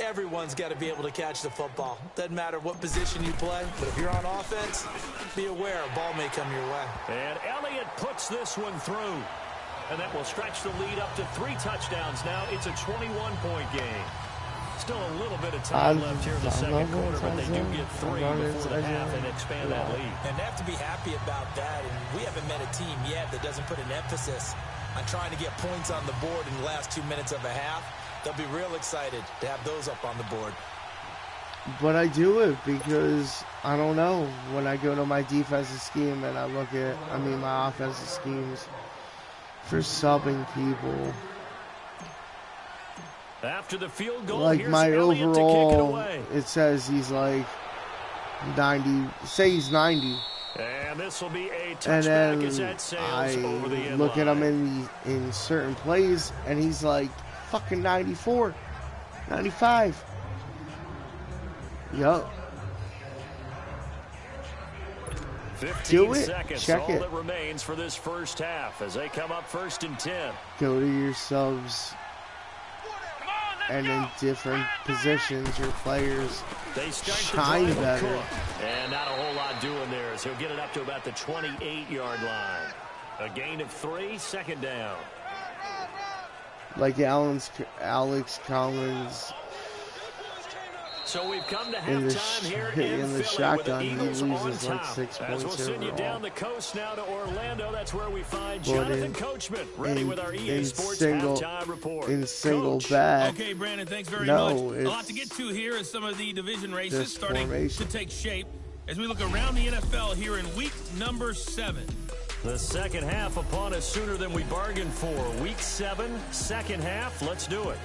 everyone's got to be able to catch the football. Doesn't matter what position you play, but if you're on offense, be aware a ball may come your way. And Elliott puts this one through. And that will stretch the lead up to 3 touchdowns now. It's a 21-point game. Still a little bit of time left here in the second quarter, but they do get 3 before the half and expand that lead. And they have to be happy about that. And we haven't met a team yet that doesn't put an emphasis on trying to get points on the board in the last 2 minutes of a half. They'll be real excited to have those up on the board. But I do it because, I don't know, when I go to my defensive scheme and I look at, my offensive schemes for subbing people. After the field goal, like here's my Elliott to kick it overall, away. it says he's like 90, say he's 90. And this will be a touchback And then as that sails I over the end look at him line. in certain plays, and he's like fucking 94, 95. Yup. 15 seconds, Check all it. that remains for this first half as they come up 1st and 10. Go to your subs, and in different positions, your players They start shine the drive better. with Cook. And not a whole lot doing there as he'll get it up to about the 28-yard line. A gain of 3, 2nd down. Like Alex Collins So we've come to in the halftime here in the Philly shotgun, with he the Eagles on loses like top. 6 As points we'll send you down overall. the coast now to Orlando, that's where we find But Jonathan Coachman ready with our EA Sports halftime report. In single Coach. back. Okay, Brandon, thanks very No, much. A lot it's to get to here as some of the division races this starting formation. to take shape as we look around the NFL here in week number 7. The second half upon us sooner than we bargained for. Week 7, second half. Let's do it.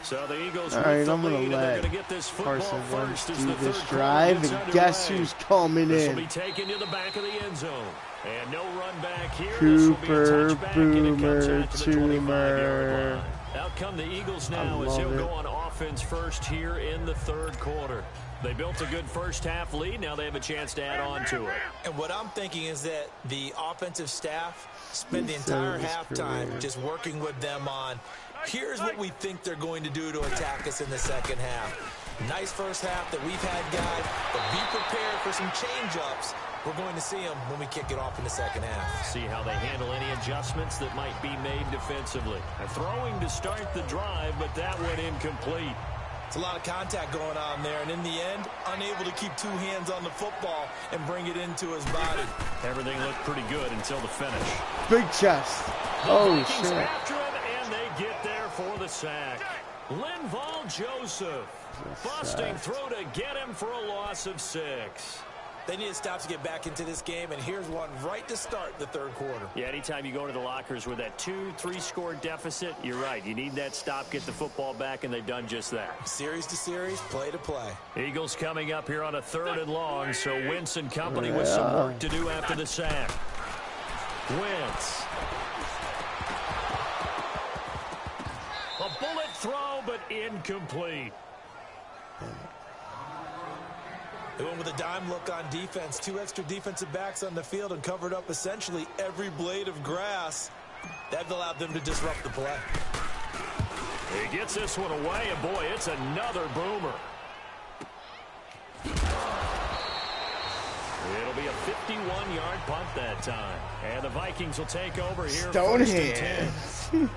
So the Eagles All with right, the I'm going lead, to and they're let going to get this football Carson Wentz first as do the this third quarter drive, gets and guess underway. who's coming This will in? be taken to the back of the end zone. And no run back here. Cooper This will be a touchback, and it comes Boomer out to the 25-yard Toomer. line. Out come the Eagles now I as he'll love go it. on offense first here in the third quarter. They built a good first half lead. Now they have a chance to add on to it. And what I'm thinking is that the offensive staff spend the He entire said his halftime career. just working with them on, here's what we think they're going to do to attack us in the second half. Nice first half that we've had, guys, but be prepared for some change-ups. We're going to see them when we kick it off in the second half. See how they handle any adjustments that might be made defensively. A throwing to start the drive, but that went incomplete. It's a lot of contact going on there, and in the end, unable to keep 2 hands on the football and bring it into his body. Everything looked pretty good until the finish. Big chest. The Oh, Vikings shit. after him, and they get there for the sack. Linval Joseph busting through to get him for a loss of 6. They need to stop to get back into this game, and here's one right to start the third quarter. Yeah, anytime you go to the lockers with that 2-3 score deficit, you're right. You need that stop, get the football back, and they've done just that. Series to series, play to play. Eagles coming up here on a 3rd and long, so Wentz and company with some work to do after the sack. Wentz. A bullet throw, but incomplete. They went with a dime look on defense. 2 extra defensive backs on the field and covered up essentially every blade of grass. That allowed them to disrupt the play. He gets this one away, and boy, it's another boomer. It'll be a 51-yard punt that time. And the Vikings will take over here. Stonehand.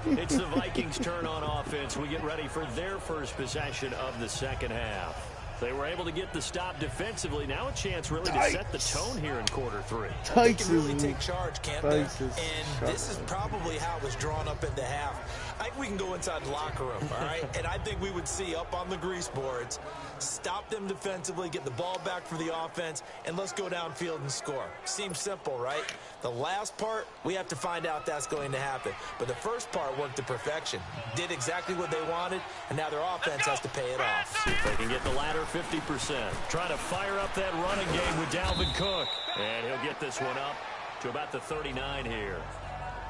It's the Vikings' turn on offense. We get ready for their first possession of the second half. They were able to get the stop defensively. Now a chance really to set the tone here in quarter 3. They can really take charge, can't they? Tykes is And this is probably how it was drawn up in the half. I think we can go inside the locker room, all right? And I think we would see up on the grease boards, stop them defensively, get the ball back for the offense, and let's go downfield and score. Seems simple, right? The last part, we have to find out that's going to happen. But the first part worked to perfection. Did exactly what they wanted, and now their offense has to pay it off. See if they can get the latter 50%. Trying to fire up that running game with Dalvin Cook. And he'll get this one up to about the 39 here.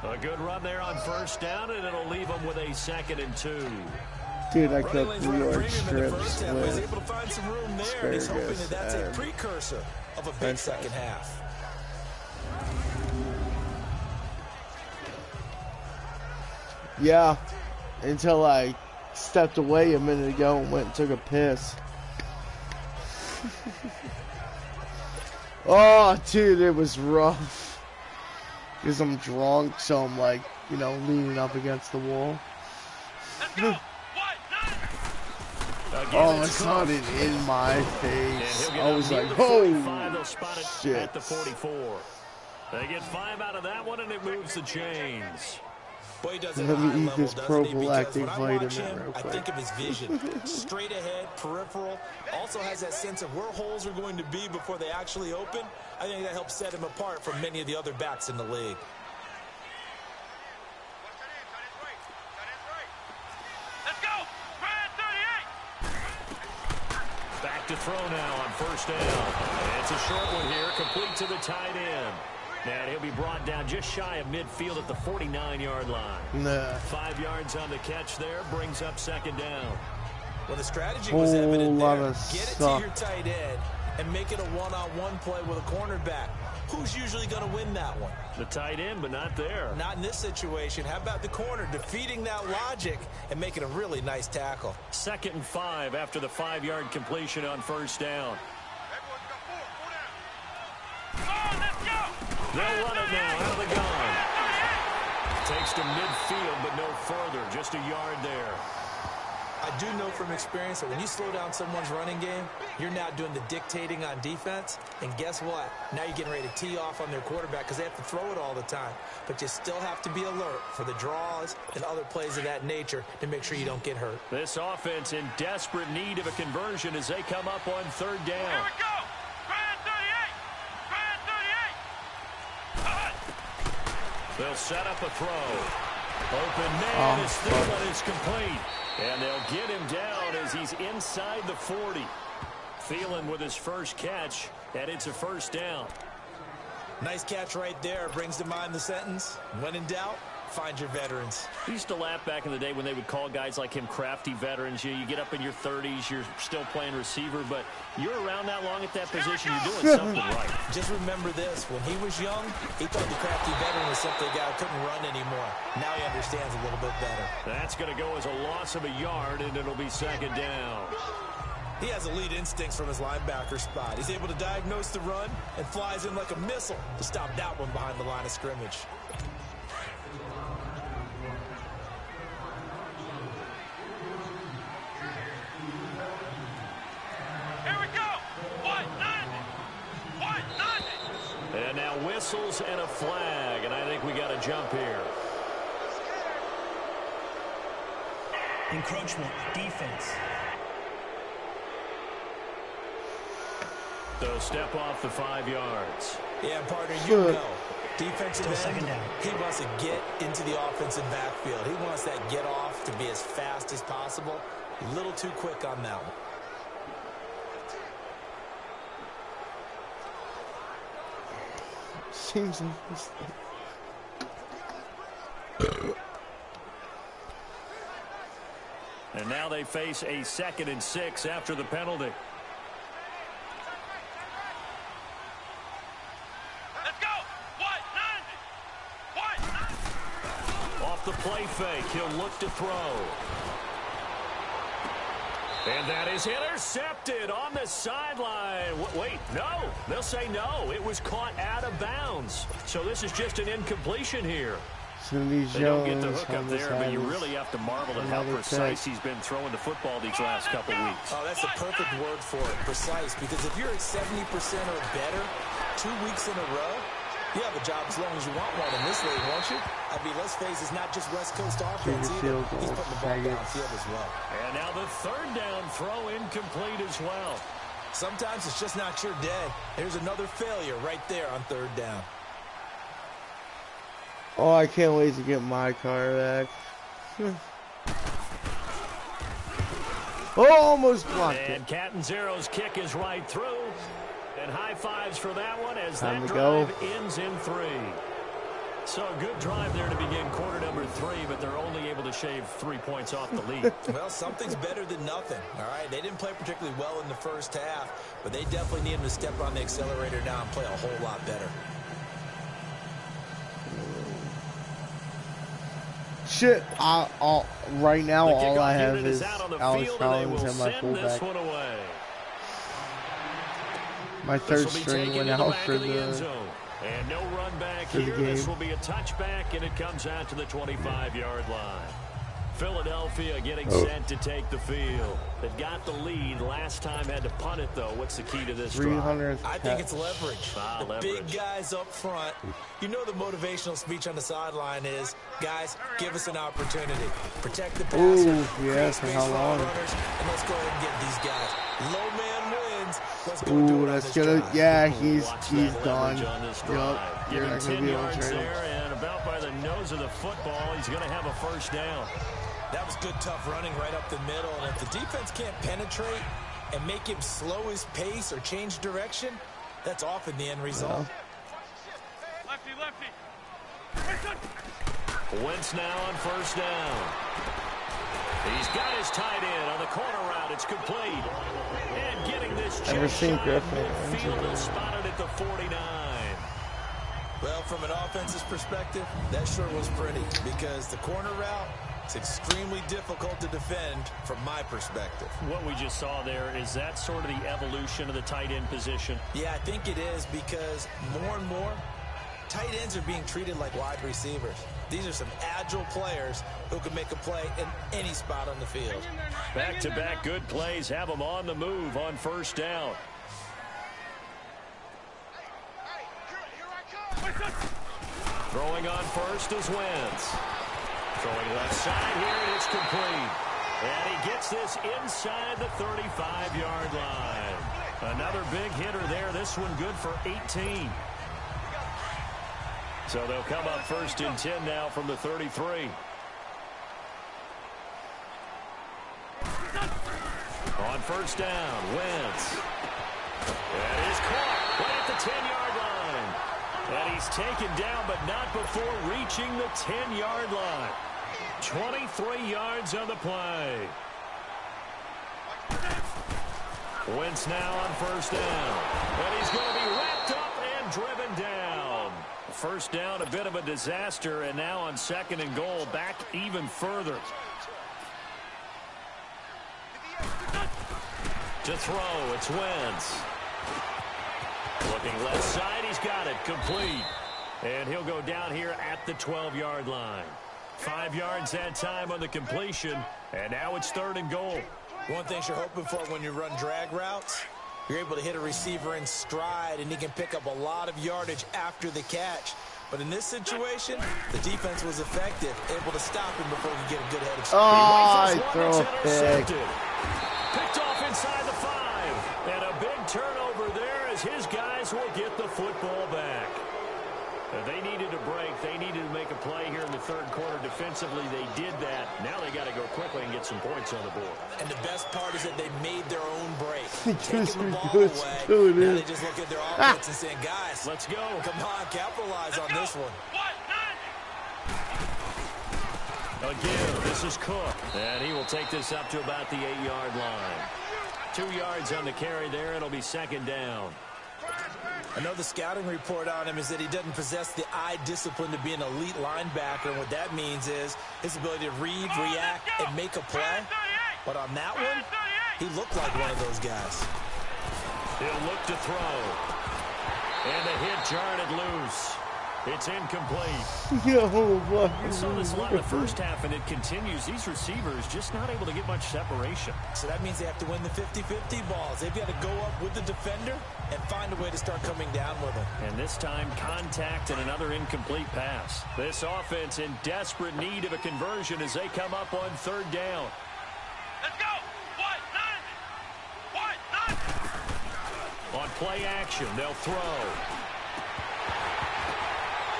A good run there on first down, and it'll leave them with a 2nd and 2. Dude, I Running cooked lanes New running York premium in the first strips half. Was with able to find some room there, and he's hoping that that's a asparagus precursor of a big French second fries. half. Yeah, until I stepped away a minute ago and went and took a piss. Oh, dude, it was rough. Because I'm drunk, so I'm like, you know, leaning up against the wall. Oh, I saw it in my face. I was like, oh, shit. At the 44. They get 5 out of that one, and it moves the chains. Boy, he does it Let at a me high eat level, this doesn't he? Because when I prophylactic watch him, vitamin real I quick. think of his vision. Straight ahead, peripheral. Also has that sense of where holes are going to be before they actually open. I think that helps set him apart from many of the other backs in the league. Let's go! Ryan 38! Back to throw now on first down. It's a short one here, complete to the tight end. And he'll be brought down just shy of midfield at the 49-yard line. Nah. 5 yards on the catch there, brings up second down. Well, the strategy was evident lot there. of Get it suck. to your tight end and make it a one-on-one play with a cornerback. Who's usually going to win that one? The tight end, but not there. Not in this situation. How about the corner defeating that logic and making a really nice tackle? 2nd and 5 after the 5-yard completion on first down. They'll run it now out of the gun. Takes to midfield, but no further. Just a yard there. I do know from experience that when you slow down someone's running game, you're now doing the dictating on defense. And guess what? Now you're getting ready to tee off on their quarterback because they have to throw it all the time. But you still have to be alert for the draws and other plays of that nature to make sure you don't get hurt. This offense in desperate need of a conversion as they come up on third down. Here we go! Ryan 38! Ryan 38! They'll set up a throw. Open man is Thielen is complete. And they'll get him down as he's inside the 40. Thielen with his first catch, and it's a first down. Nice catch right there. Brings to mind the sentence, when in doubt, find your veterans. I used to laugh back in the day when they would call guys like him crafty veterans. You get up in your 30s, you're still playing receiver, but you're around that long at that position, you're doing something right. Just remember this. When he was young, he thought the crafty veteran was simply a guy who couldn't run anymore. Now he understands a little bit better. That's going to go as a loss of a yard, and it'll be second down. He has elite instincts from his linebacker spot. He's able to diagnose the run and flies in like a missile to stop that one behind the line of scrimmage. Here we go! White 90! White 90! And now whistles and a flag, and I think we got a jump here. Encroachment, defense. They'll step off the 5 yards. Yeah, partner, you know. Defensive Still second end, down. he wants to get into the offensive backfield. He wants that get off to be as fast as possible. A little too quick on that one. Seems like this. And now they face a 2nd and 6 after the penalty. Let's go! White 90! White 90! Off the play fake, he'll look to throw. And that is intercepted on the sideline. Wait, no. They'll say no. It was caught out of bounds. So this is just an incompletion here. They don't get the hook up there, but you really have to marvel at how precise he's been throwing the football these last couple weeks. Oh, that's the perfect word for it, precise, because if you're at 70% or better 2 weeks in a row, you have a job as long as you want one in this league, won't you? I mean, let's face it, it's not just West Coast offense either. He's putting the ball downfield as well. And now the 3rd down throw incomplete as well. Sometimes it's just not your day. There's another failure right there on 3rd down. Oh, I can't wait to get my car back. Oh, almost blocked it. And Catanzaro's kick is right through. And high fives for that one as Time that to go. drive ends in 3. So a good drive there to begin quarter number 3, but they're only able to shave 3 points off the lead. Well, something's better than nothing, all right? They didn't play particularly well in the first half, but they definitely need him to step on the accelerator now and play a whole lot better. Shit, right now all I have is Alex Collins and my fullback. My third string went out for the and no run back for the here. game. This will be a touchback, and it comes out to the 25-yard line. Philadelphia getting set to take the field. They've got the lead. Last time had to punt it, though. What's the key to this drive? I think it's leverage. The big guys up front. You know the motivational speech on the sideline is, guys, give us an opportunity. Protect the passer. Ooh, yeah, for how long? Runners, and let's go ahead and get these guys. Low man wins. Let's go Ooh, that's gonna. Yeah, he's done. Yup, you're not gonna be able to trade him. And about by the nose of the football, he's gonna have a first down. That was good, tough running right up the middle. And if the defense can't penetrate and make him slow his pace or change direction, that's often the end result. Wentz now on first down. He's got his tight end on the corner route. It's complete. And getting this just shy of midfield, he'll spot it at the 49. Well, from an offensive perspective, that sure was pretty because the corner route, it's extremely difficult to defend from my perspective. What we just saw there, is that sort of the evolution of the tight end position? Yeah, I think it is because more and more, tight ends are being treated like wide receivers. These are some agile players who can make a play in any spot on the field. Back-to-back good plays have them on the move on first down. Throwing on first is Wentz. Throwing left side here, and it's complete. And he gets this inside the 35-yard line. Another big hitter there. This one good for 18. So they'll come up first and 10 now from the 33. On first down, Wentz. That is caught right at the 10-yard line. And he's taken down, but not before reaching the 10-yard line. 23 yards on the play. Wentz now on first down. And he's going to be wrapped up and driven down. First down, a bit of a disaster, and now on second and goal, back even further. To throw, it's Wentz. Looking left side, he's got it, complete. And he'll go down here at the 12-yard line. 5 yards that time on the completion, and now it's third and goal. One thing you're hoping for when you run drag routes, you're able to hit a receiver in stride, and he can pick up a lot of yardage after the catch. But in this situation, the defense was effective, able to stop him before he could get a good head of speed. I throw a pick. Picked off inside the 5, and a big turnover there as his guys will get the football back. They needed a break. They needed to make a play here in the third quarter. Defensively, they did that. Now they got to go quickly and get some points on the board. And the best part is that they made their own break. Taking the ball away. Now they just look at their offense and saying, guys, let's go. Come on, capitalize on this one. Again, this is Cook. And he will take this up to about the 8-yard line. 2 yards on the carry there. It'll be second down. I know the scouting report on him is that he doesn't possess the eye discipline to be an elite linebacker. And what that means is his ability to read, react, and make a play. But on that one, he looked like one of those guys. He'll look to throw. And the hit jarred it loose. It's incomplete. We saw this a lot in the first half, and it continues. These receivers just not able to get much separation. So that means they have to win the 50-50 balls. They've got to go up with the defender and find a way to start coming down with him. And this time, contact and another incomplete pass. This offense in desperate need of a conversion as they come up on third down. Let's go! On play action, they'll throw.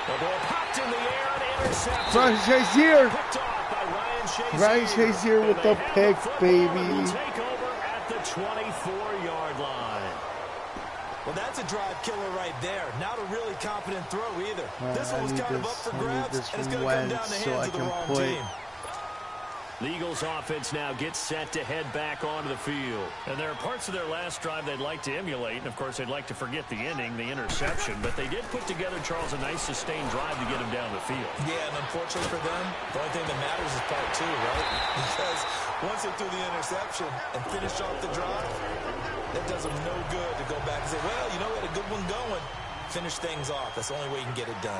The ball popped in the air and intercepted. Ryan Shazier. Picked off by Ryan Shazier with the pick, baby. Take over at the 24-yard line. Well, that's a drive killer right there. Not a really confident throw either. This one was kind of up for grabs, and it's going to come down the hands of the wrong team. The Eagles offense now gets set to head back onto the field. And there are parts of their last drive they'd like to emulate. And, of course, they'd like to forget the ending, the interception. But they did put together, Charles, a nice sustained drive to get him down the field. Yeah, and unfortunately for them, the only thing that matters is part two, right? Because once they threw the interception and finished off the drive, that does them no good to go back and say, well, you know, we had a good one going. Finish things off. That's the only way you can get it done.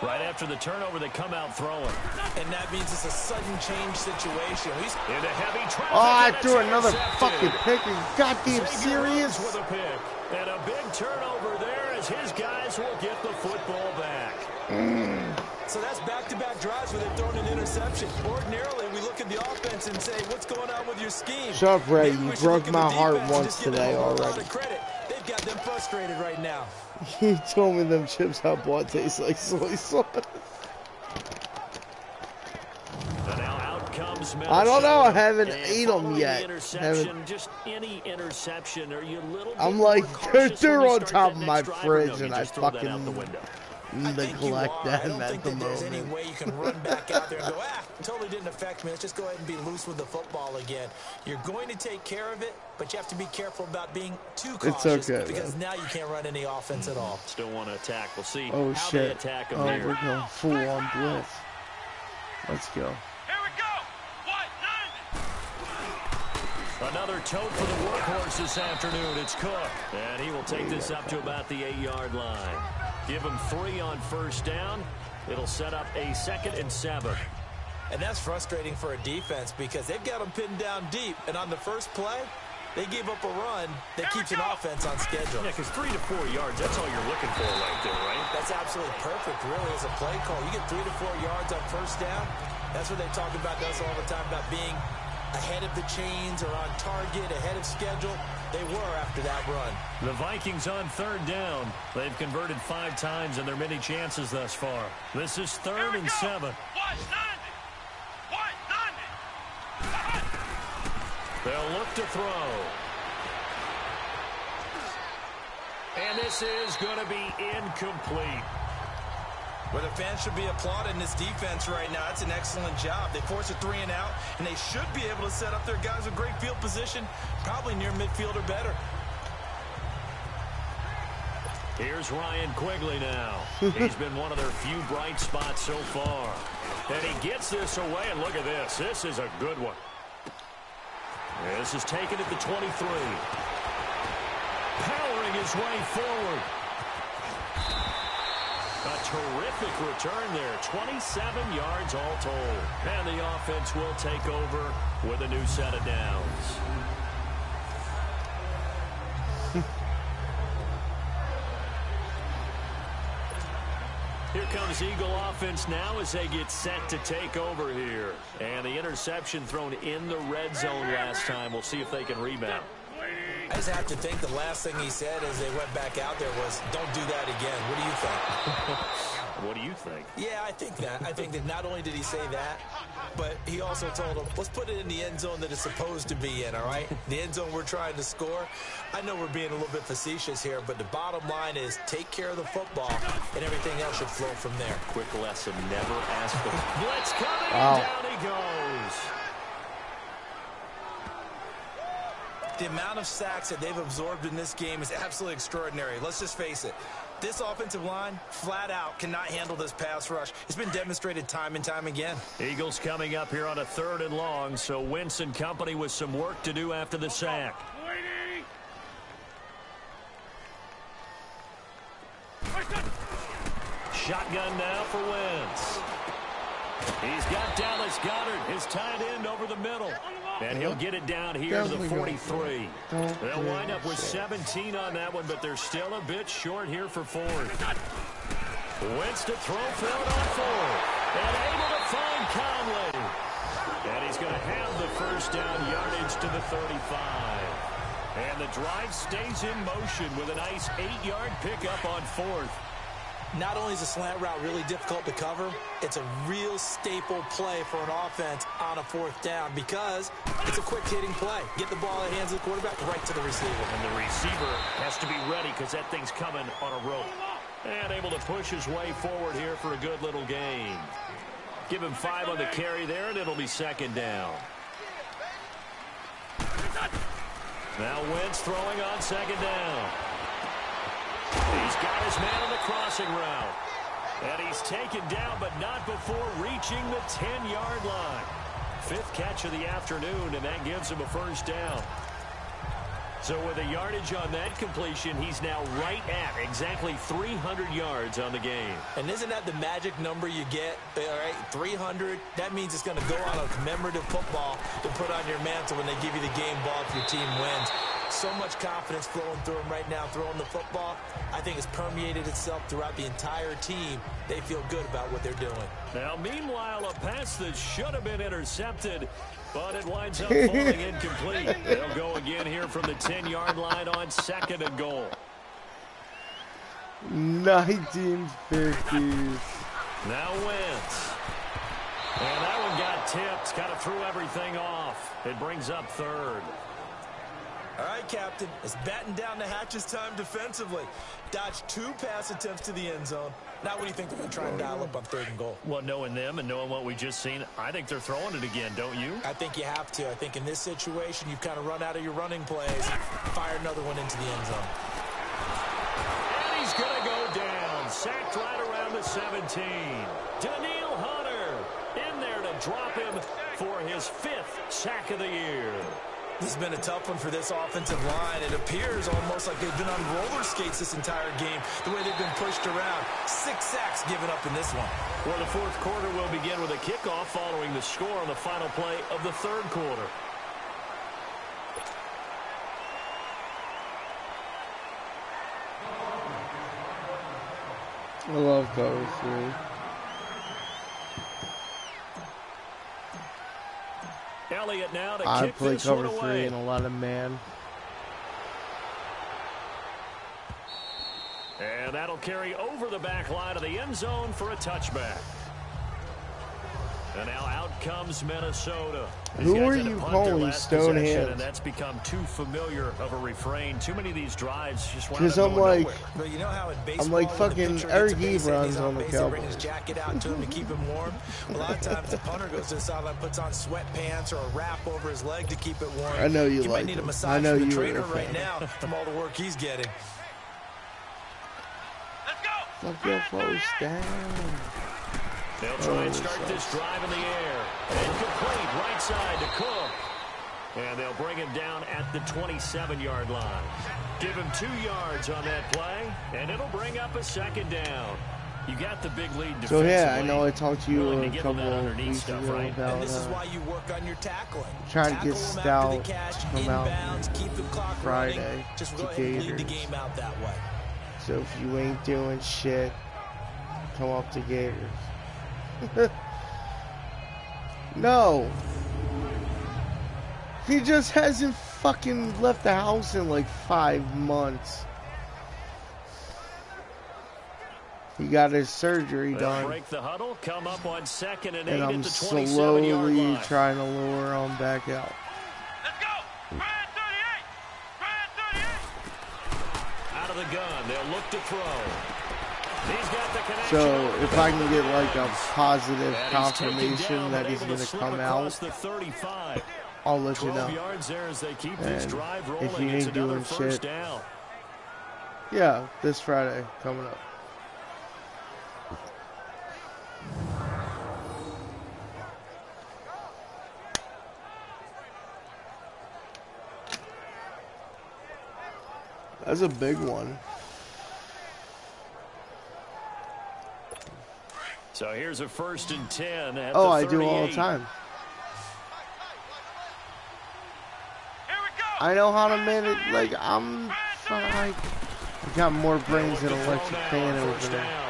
Right after the turnover, they come out throwing. And that means it's a sudden change situation. Into heavy traffic. Oh, I threw another fucking pick. Are you goddamn serious? With a pick. And a big turnover there as his guys will get the football back. So that's back-to-back drives where they've thrown an interception. Ordinarily, we look at the offense and say, what's going on with your scheme? Shut up, Ray. You broke my heart once today already. They've got them frustrated right now. You told me them chips I bought taste like soy sauce. And now out comes Minnesota. I don't know. I haven't ate them yet. Just any interception. Are you a little bit I'm like, they're on top of my fridge, no, and I fucking neglect them I don't at think the that there's any moment. way you can run back out there and go, totally didn't affect me. Let's just go ahead and be loose with the football again. You're going to take care of it, but you have to be careful about being too cautious. It's okay, because man. now you can't run any offense at all. Still want to attack. We'll see Oh, how shit. they attack them here. We're going full on blitz. Let's go. Here we go. What? Another tote for the workhorse this afternoon. It's Cook. And he will take this up to about the 8-yard line. Give him 3 on first down. It'll set up a 2nd and 7. And that's frustrating for a defense because they've got them pinned down deep. And on the first play, they gave up a run that keeps an offense on schedule. Yeah, because 3 to 4 yards, that's all you're looking for right there, right? That's absolutely perfect, really, as a play call. You get 3 to 4 yards on first down. That's what they talk about us all the time, about being ahead of the chains or on target, ahead of schedule. They were after that run. The Vikings on 3rd down. They've converted 5 times in their many chances thus far. This is 3rd and 7. They'll look to throw. And this is going to be incomplete. Well, the fans should be applauding this defense right now. It's an excellent job. They force a 3 and out, and they should be able to set up their guys with great field position, probably near midfield or better. Here's Ryan Quigley now. He's been one of their few bright spots so far. And he gets this away, and look at this. This is a good one. This is taken at the 23. Powering his way forward. A terrific return there. 27 yards all told. And the offense will take over with a new set of downs. Here comes Eagle offense now as they get set to take over here. And the interception thrown in the red zone last time. We'll see if they can rebound. I just have to think the last thing he said as they went back out there was, don't do that again. What do you think? What do you think? Yeah, I think that. I think that not only did he say that, but he also told them, let's put it in the end zone that it's supposed to be in, all right? The end zone we're trying to score. I know we're being a little bit facetious here, but the bottom line is take care of the football, and everything else should flow from there. Quick lesson, never ask for blitz coming, Wow. and down he goes. The amount of sacks that they've absorbed in this game is absolutely extraordinary. Let's just face it. This offensive line, flat out, cannot handle this pass rush. It's been demonstrated time and time again. Eagles coming up here on a 3rd and long, so Wentz and company with some work to do after the sack. Shotgun now for Wentz. He's got Dallas Goedert, his tight end, over the middle. And he'll get it down here to the 43. They'll wind up with 17 on that one, but they're still a bit short here for 4th. Wentz to throw for it on 4th. And able to find Conley. And he's going to have the first down yardage to the 35. And the drive stays in motion with a nice 8-yard pickup on 4th. Not only is the slant route really difficult to cover, it's a real staple play for an offense on a 4th down because it's a quick-hitting play. Get the ball in the hands of the quarterback right to the receiver. And the receiver has to be ready because that thing's coming on a rope. And able to push his way forward here for a good little gain. Give him 5 on the carry there, and it'll be second down. Now Wentz throwing on second down. He's got his man on the crossing route. And he's taken down, but not before reaching the 10-yard line. 5th catch of the afternoon, and that gives him a first down. So with a yardage on that completion, he's now right at exactly 300 yards on the game. And isn't that the magic number you get? All right, 300. That means it's going to go on a commemorative football to put on your mantle when they give you the game ball if your team wins. So much confidence flowing through him right now, throwing the football. I think it's permeated itself throughout the entire team. They feel good about what they're doing. Now, meanwhile, a pass that should have been intercepted, but it winds up falling incomplete. They'll go again here from the 10-yard line on 2nd and goal. 1950s. Now Wentz. And that one got tipped. Kind of threw everything off. It brings up 3rd. All right, Captain, it's batten down the hatches time defensively. Dodged 2 pass attempts to the end zone. Now what do you think they're going to try and dial up on 3rd and goal? Well, knowing them and knowing what we just seen, I think they're throwing it again, don't you? I think you have to. I think in this situation, you've kind of run out of your running plays. Fire another one into the end zone. And he's going to go down. Sacked right around the 17. Daniil Hunter in there to drop him for his 5th sack of the year. This has been a tough one for this offensive line. It appears almost like they've been on roller skates this entire game, the way they've been pushed around. 6 sacks given up in this one. Well, the 4th quarter will begin with a kickoff following the score on the final play of the 3rd quarter. I love cover 3. Elliott now to I kick play this cover one 3 away. and a lot of man. And that'll carry over the back line of the end zone for a touchback. And now out comes Minnesota. These Who guys are had to you punt calling their last stone possession, hands? And that's become too familiar of a refrain. Too many of these drives just wound Because up I'm going like, nowhere. But you know how in baseball, I'm like when the fucking pitcher Eric gets a base hit, Ebron's he's on the base, they bring his Cowboys. jacket out to him to keep him warm. A lot of times the punter goes to the sideline, puts on sweatpants or a wrap over his leg to keep it warm. I know you might like need a him. massage I know from the you were trainer a right fan. now from all the work he's getting. Fuck your first down. They'll try and start this drive in the air. Incomplete, right side to Cook. And they'll bring him down at the 27-yard line. Give him 2 yards on that play, and it'll bring up a 2nd down. You got the big lead defensively. So yeah, I know I talked to you Willing to a give them couple that of underneath weeks stuff, ago right? about And this is why you work on your tackling. trying to Tackle get them after Stout the catch, to come out inbounds, keep the clock Friday running. Just to go ahead and lead the Gators. game out that way. So if you ain't doing shit, come up to Gators. No. He just hasn't fucking left the house in like 5 months. He got his surgery They'll done. break the huddle, come up on 2nd and 8 And at I'm the 27-yard slowly line. trying to lure him back out. Let's go! Brad 38! Brad 38! Out of the gun, they'll look to throw. He's got the connection. So if I can get like a positive And he's confirmation taken down, that but he's able going to to slip come across out, the 35. I'll let you 12 know. yards there as they keep this And drive if rolling. you It's ain't another doing first shit, down. yeah, this Friday coming up. That's a big one. So here's a 1st and 10 at Oh, the I 38. do all the time. Here we go! I know how to manage. Like I'm like I got more brains than Look to throw electric now, fan over first there. down.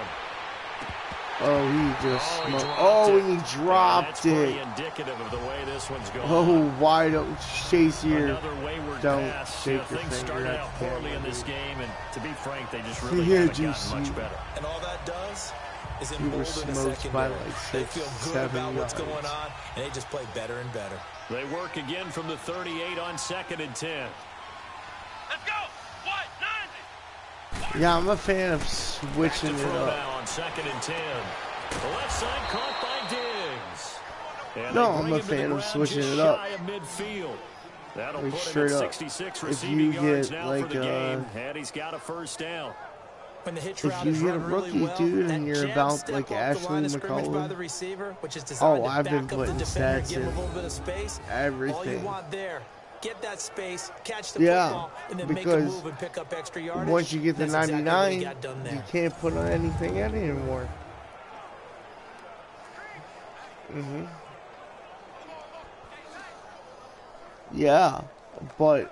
Oh, he just Oh, he smoked. dropped Oh, it. and he And dropped that's pretty it. indicative of the way this one's going. Oh, wide open. Chase here. Another wayward Don't pass. shake You know, your things finger started at out the poorly camera, in this dude. game, and to be frank, they just really Yeah, haven't you gotten much see. better. And all that does is were embolden the smoked by secondary. like They 6, feel good 7 about what's yards. going on, and they just play better and better. They work again from the 38 on 2nd and 10. Let's go! What? 90! Yeah, I'm a fan of Back to switching it throw up. now on 2nd and 10. The left side caught by Diggs. No, I'm a fan of switching it up. That'll Like put straight him at up. 66 If you receiving yards get now like for the game, and he's got a first down. When the hitch if route you is get a run rookie really well, dude that and you're jab about step like off the line Ashley of scrimmage by the McCollum. receiver, which is designed Oh, to I've back been up the putting defender, stats give him a in little bit of space. everything. All you want there, get that space, catch the Yeah, football, and then make a because move and pick up extra yardage. once you get the That's exactly 99, what he got done there. you can't put on anything in anymore. Yeah, but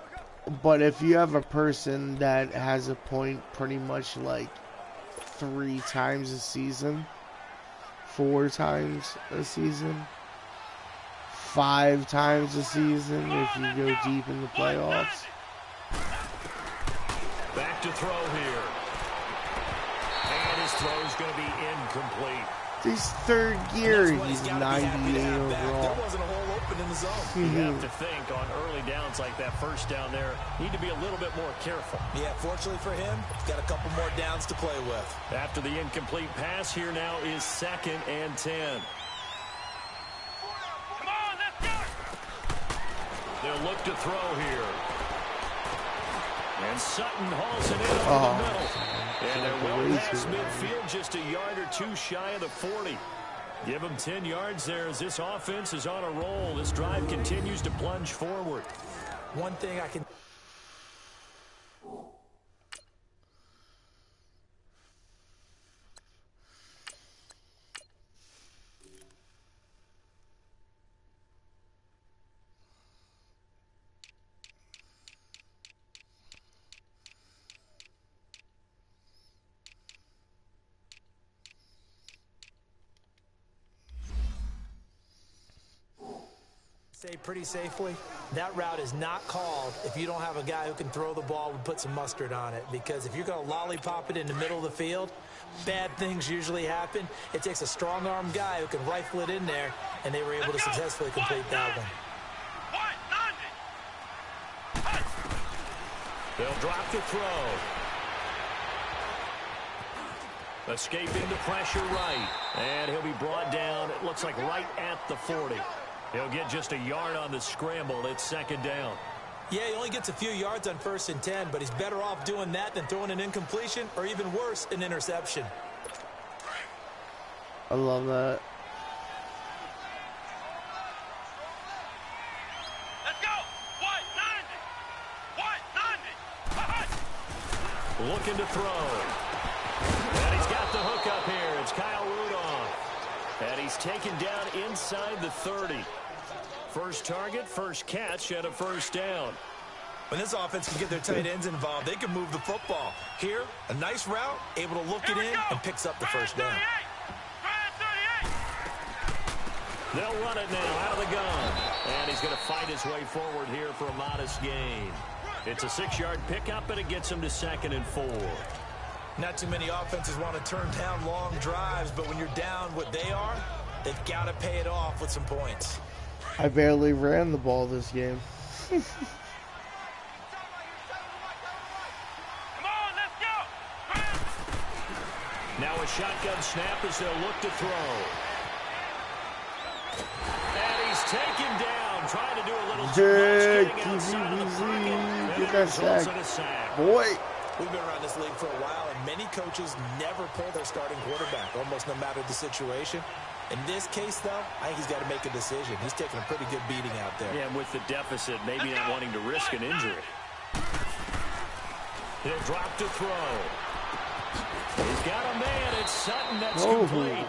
if you have a person that has a point pretty much like 3 times a season, 4 times a season, 5 times a season if you go deep in the playoffs. Back to throw here. And his throw's going to be incomplete. This third gear, he's 98 overall. There wasn't a hole open in the zone. You have to think on early downs like that first down there, need to be a little bit more careful. Yeah, fortunately for him, he's got a couple more downs to play with. After the incomplete pass, here now is 2nd and 10. Come on, let's go! They'll look to throw here. And Sutton hauls it in over the middle. And they're well past midfield, just a yard or 2 shy of the 40. Give them 10 yards there as this offense is on a roll. This drive continues to plunge forward. One thing I can... say pretty safely, that route is not called if you don't have a guy who can throw the ball and put some mustard on it. Because if you're going to lollipop it in the middle of the field, bad things usually happen. It takes a strong-arm guy who can rifle it in there, and they were able to successfully complete that one. They'll drop the throw. Escaping the pressure right. And he'll be brought down, it looks like right at the 40. He'll get just a yard on the scramble. It's 2nd down. Yeah, he only gets a few yards on 1st and 10, but he's better off doing that than throwing an incompletion or even worse, an interception. I love that. Let's go! White 90! Looking to throw. And he's got the hook up here. It's Kyle Rudolph. And he's taken down inside the 30. First target, first catch, and a 1st down. When this offense can get their tight ends involved, they can move the football. Here, a nice route, able to look it in, and picks up the 1st down. They'll run it now out of the gun. And he's going to fight his way forward here for a modest gain. It's a 6-yard pickup, and it gets him to 2nd and 4. Not too many offenses want to turn down long drives, but when you're down what they are, they've got to pay it off with some points. I barely ran the ball this game. Come on, let's go! Now a shotgun snap as they'll look to throw. And he's taken down, trying to do a little too much, getting outside of the pocket. Get that sack. Boy. We've been around this league for a while, and many coaches never pull their starting quarterback, almost no matter the situation. In this case, though, I think he's got to make a decision. He's taking a pretty good beating out there. Yeah, and with the deficit, maybe not wanting to risk an injury. He'll drop to throw. He's got a man. It's Sutton. That's complete.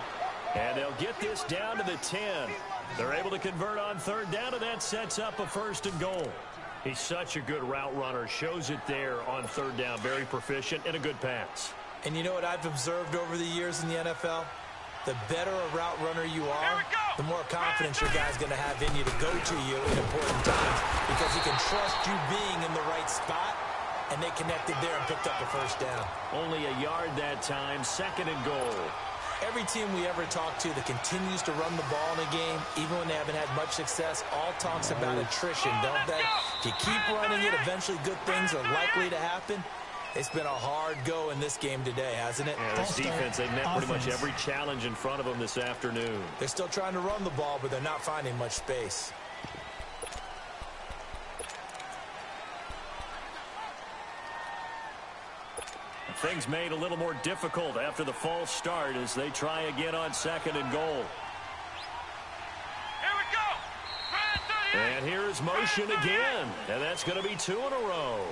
And they'll get this down to the 10. They're able to convert on 3rd down, and that sets up a 1st and goal. He's such a good route runner. Shows it there on 3rd down. Very proficient and a good pass. And you know what I've observed over the years in the NFL? The better a route runner you are, the more confidence your guy's going to have in you to go to you in important times because he can trust you being in the right spot, and they connected there and picked up the 1st down. Only a yard that time, 2nd and goal. Every team we ever talk to that continues to run the ball in a game, even when they haven't had much success, all talks about attrition, don't they? If you keep running it, eventually good things are likely to happen. It's been a hard go in this game today, hasn't it? Yeah, this defense, they've met pretty much every challenge in front of them this afternoon. They're still trying to run the ball, but they're not finding much space. Things made a little more difficult after the false start as they try again on 2nd and goal. Here we go. And here's motion again, and that's going to be 2 in a row.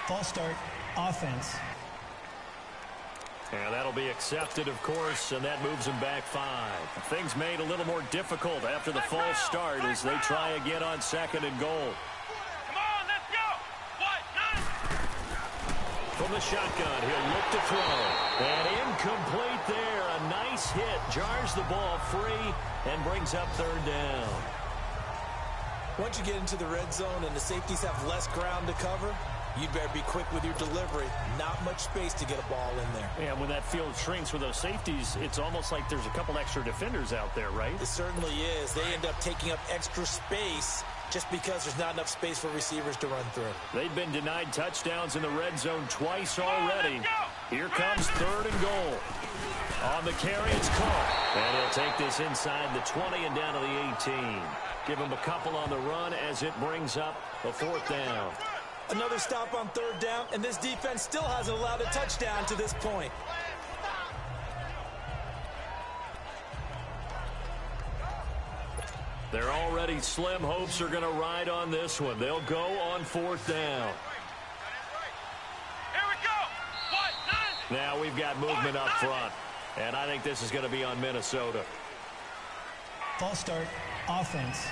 False start, offense. And that'll be accepted, of course, and that moves them back 5. Things made a little more difficult after the false start as they try again on 2nd and goal. From the shotgun, he'll look to throw. And incomplete there. A nice hit. Jars the ball free and brings up 3rd down. Once you get into the red zone and the safeties have less ground to cover, you'd better be quick with your delivery. Not much space to get a ball in there. And when that field shrinks with those safeties, it's almost like there's a couple extra defenders out there, right? It certainly is. They end up taking up extra space just because there's not enough space for receivers to run through. They've been denied touchdowns in the red zone twice already. Here comes 3rd and goal. On the carry, it's caught. And he'll take this inside the 20 and down to the 18. Give him a couple on the run as it brings up a 4th down. Another stop on 3rd down, and this defense still hasn't allowed a touchdown to this point. They're already slim hopes are going to ride on this one. They'll go on 4th down. Here we go. Now we've got movement up front, and I think this is going to be on Minnesota. False start, offense.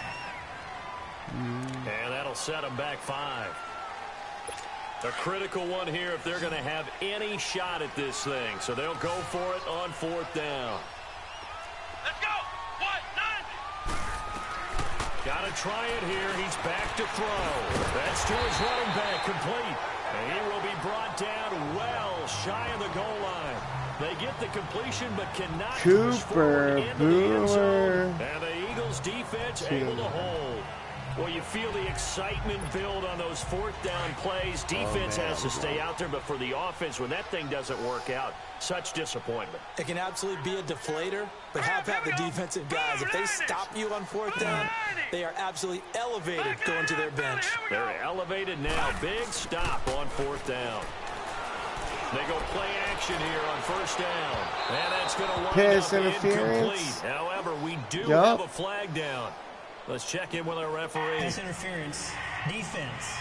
And that'll set them back 5. A critical one here if they're going to have any shot at this thing. So they'll go for it on 4th down. Let's go. Got to try it here. He's back to throw. That's to his running back, complete. And he will be brought down well shy of the goal line. They get the completion but cannot push forward into the end zone. And the Eagles defense able to hold. Well, you feel the excitement build on those 4th down plays. Defense has to stay out there, but for the offense, when that thing doesn't work out, such disappointment. It can absolutely be a deflator, but how about the defensive guys? If they stop you on 4th down, they are absolutely elevated going to their bench. They're elevated now. Big stop on 4th down. They go play action here on 1st down. And that's going to wind up incomplete. However, we do have a flag down. Let's check in with our referee. Pass interference. Defense.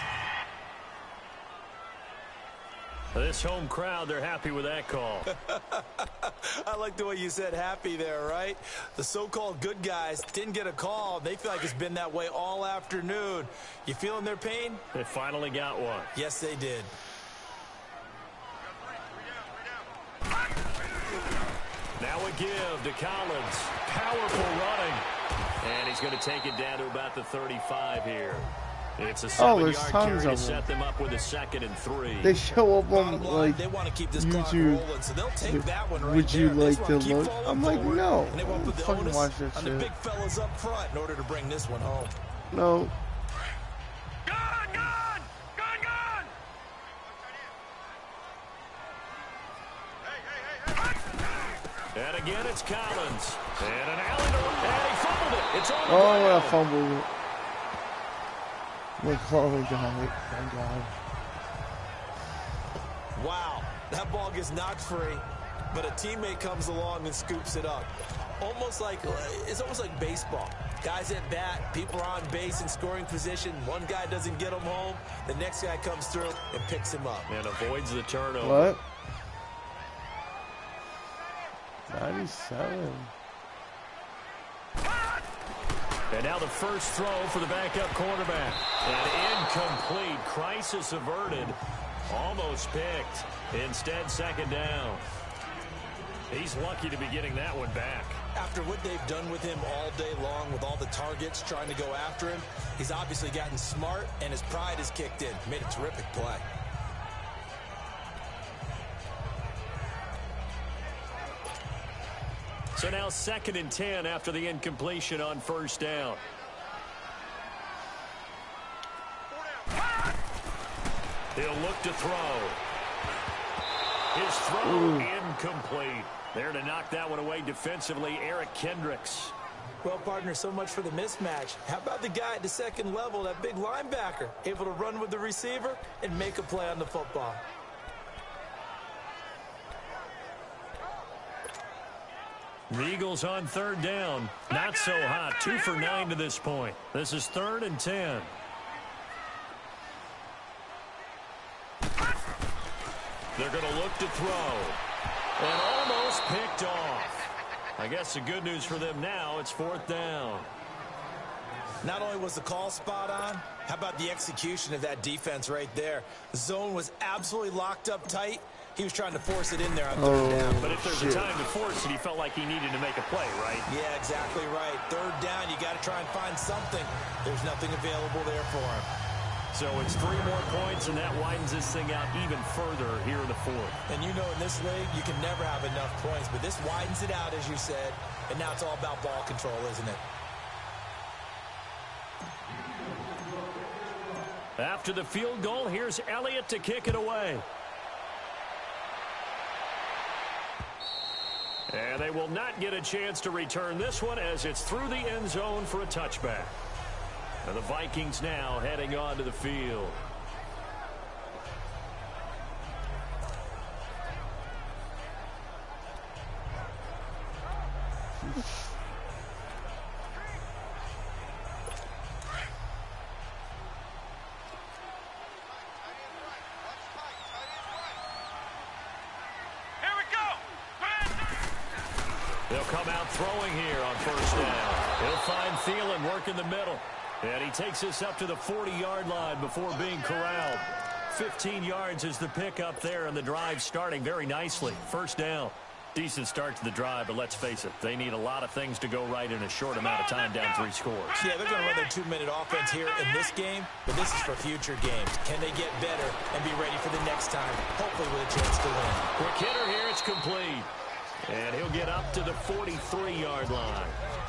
This home crowd, they're happy with that call. I like the way you said happy there, right? The so-called good guys didn't get a call. They feel like it's been that way all afternoon. You feeling their pain? They finally got one. Yes, they did. Now a give to Collins. Powerful running. And he's going to take it down to about the 35 here. It's a 7-yard carry to set them up with a 2nd and 3. They show up on like they want to keep this clock rolling, so they'll take that one right would you there. like to look? I'm like, no. And they won't put the fucking onus watch that on shit. the big fellas up front in order to bring this one home. No. And again, it's Collins. And an alley to run. And he fumbled it. It's on the ground. I fumbled it. McClellan got it. Thank God. Wow. That ball gets knocked free, but a teammate comes along and scoops it up. It's almost like baseball. Guys at bat, people are on base in scoring position. One guy doesn't get him home. The next guy comes through and picks him up. And avoids the turnover. What? 97. And now the first throw for the backup quarterback. And incomplete. Crisis averted. Almost picked. Instead, 2nd down. He's lucky to be getting that one back. After what they've done with him all day long with all the targets trying to go after him, he's obviously gotten smart and his pride has kicked in. Made a terrific play. So now 2nd and 10 after the incompletion on 1st down. He'll He'll look to throw. His throw incomplete. There to knock that one away defensively, Eric Kendricks. Well, partner, so much for the mismatch. How about the guy at the second level, that big linebacker, able to run with the receiver and make a play on the football? The Eagles on third down. Not so hot. 2 for 9 to this point. This is 3rd and 10. They're going to look to throw. And almost picked off. I guess the good news for them now, it's 4th down. Not only was the call spot on, how about the execution of that defense right there? The zone was absolutely locked up tight. He was trying to force it in there on 3rd down. But if there's a time to force it, he felt like he needed to make a play, right? Yeah, exactly right. 3rd down, you got to try and find something. There's nothing available there for him. So it's 3 more points, and that widens this thing out even further here in the 4th. And you know in this league, you can never have enough points, but this widens it out, as you said, and now it's all about ball control, isn't it? After the field goal, here's Elliott to kick it away. And they will not get a chance to return this one as it's through the end zone for a touchback. And the Vikings now heading onto the field. They'll come out throwing here on 1st down. He'll find Thielen work in the middle. And he takes us up to the 40-yard line before being corralled. 15 yards is the pickup there, and the drive starting very nicely. 1st down. Decent start to the drive, but let's face it, they need a lot of things to go right in a short amount of time down 3 scores. Yeah, they're going to run their 2-minute offense here in this game, but this is for future games. Can they get better and be ready for the next time, hopefully with a chance to win? Quick hitter here, it's complete. And he'll get up to the 43-yard line.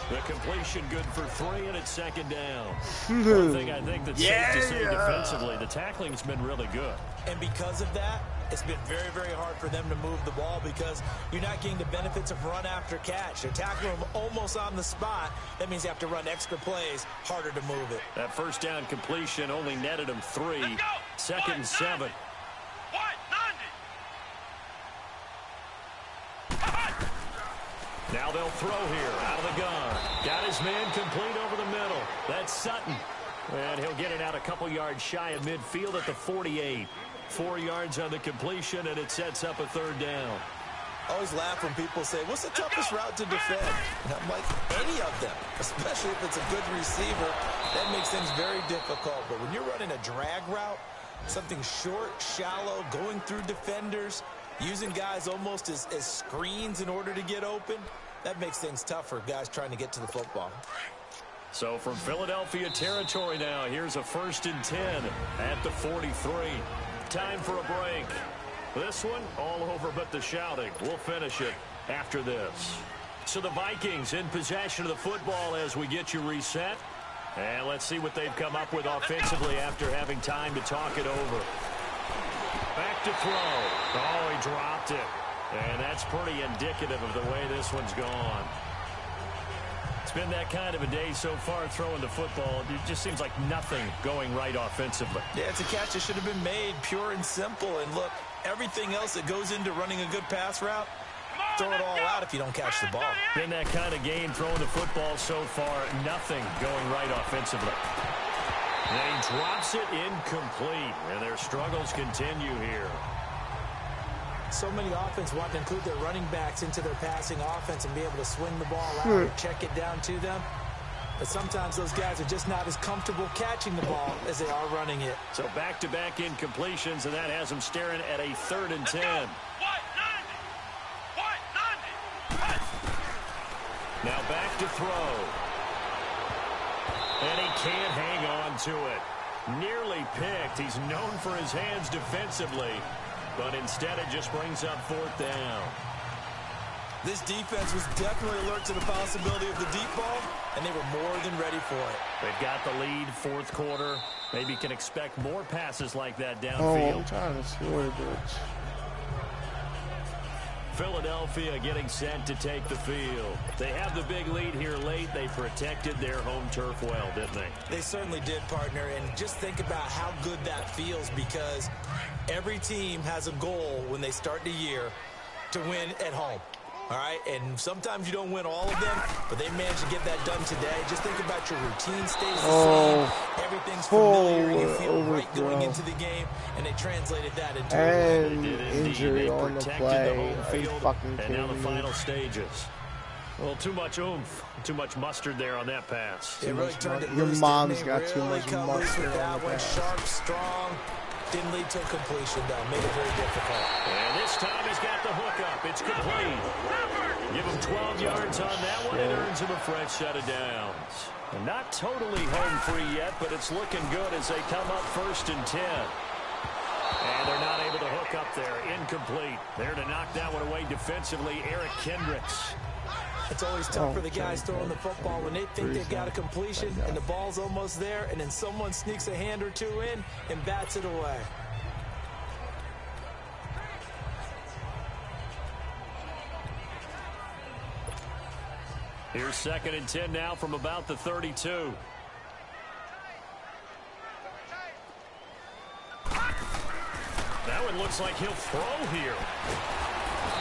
The completion good for 3, and it's 2nd down. One thing I think that's safe to say defensively, the tackling's been really good. And because of that, it's been very, very hard for them to move the ball because you're not getting the benefits of run after catch. They're tackling them almost on the spot. That means you have to run extra plays, harder to move it. That 1st down completion only netted him 3. 2nd and 7. Now they'll throw here out of the gun. Got his man complete over the middle. That's Sutton. And he'll get it out a couple yards shy of midfield at the 48. 4 yards on the completion, and it sets up a 3rd down. I always laugh when people say, what's the toughest route to defend? And I'm like, any of them, especially if it's a good receiver. That makes things very difficult. But when you're running a drag route, something short, shallow, going through defenders, using guys almost as screens in order to get open, that makes things tough for guys trying to get to the football. So from Philadelphia territory now, here's a 1st and 10 at the 43. Time for a break. This one all over but the shouting. We'll finish it after this. So the Vikings in possession of the football as we get you reset. And let's see what they've come up with offensively after having time to talk it over. Back to throw. Oh, he dropped it. And that's pretty indicative of the way this one's gone. It's been that kind of a day so far throwing the football. It just seems like nothing going right offensively. Yeah, it's a catch that should have been made, pure and simple. And look, everything else that goes into running a good pass route, throw it all out if you don't catch the ball. Been that kind of game throwing the football so far, nothing going right offensively. And he drops it incomplete, and their struggles continue here. So many offense want to include their running backs into their passing offense and be able to swing the ball out or check it down to them. But sometimes those guys are just not as comfortable catching the ball as they are running it. So back-to-back incompletions, and that has them staring at a 3rd and 10. Now back to throw. And he can't hang on to it. Nearly picked. He's known for his hands defensively. But instead it just brings up 4th down. This defense was definitely alert to the possibility of the deep ball, and they were more than ready for it. They've got the lead 4th quarter. Maybe can expect more passes like that Oh, downfield. I'm trying to score, bitch. Philadelphia getting set to take the field. They have the big lead here late. They protected their home turf well, didn't they? They certainly did, partner. And just think about how good that feels, because every team has a goal when they start the year to win at home. All right, and sometimes you don't win all of them, but they managed to get that done today. Just think about your routine stays the same. Everything's familiar. You feel right going into the game, and they translated that into a win. And injury on the play. Are you fucking And now the kidding me? final stages. Well, too much oomph, too much mustard there on that pass. It really turned it Your loose. mom's Didn't got they? too Really much cut loose mustard with on that the one. pass. Sharp, strong. Didn't lead to a completion, though. Made it very difficult. And this time he's got the hookup. It's complete. Give him 12 yards on that one. It earns him a fresh set of downs. And not totally home free yet, but it's looking good as they come up 1st and 10. And they're not able to hook up there. Incomplete. There to knock that one away defensively, Eric Kendricks. It's always tough for the guys throwing the football when they think they've got a completion and the ball's almost there, and then someone sneaks a hand or two in and bats it away. Here's 2nd and 10 now from about the 32. That one looks like he'll throw here.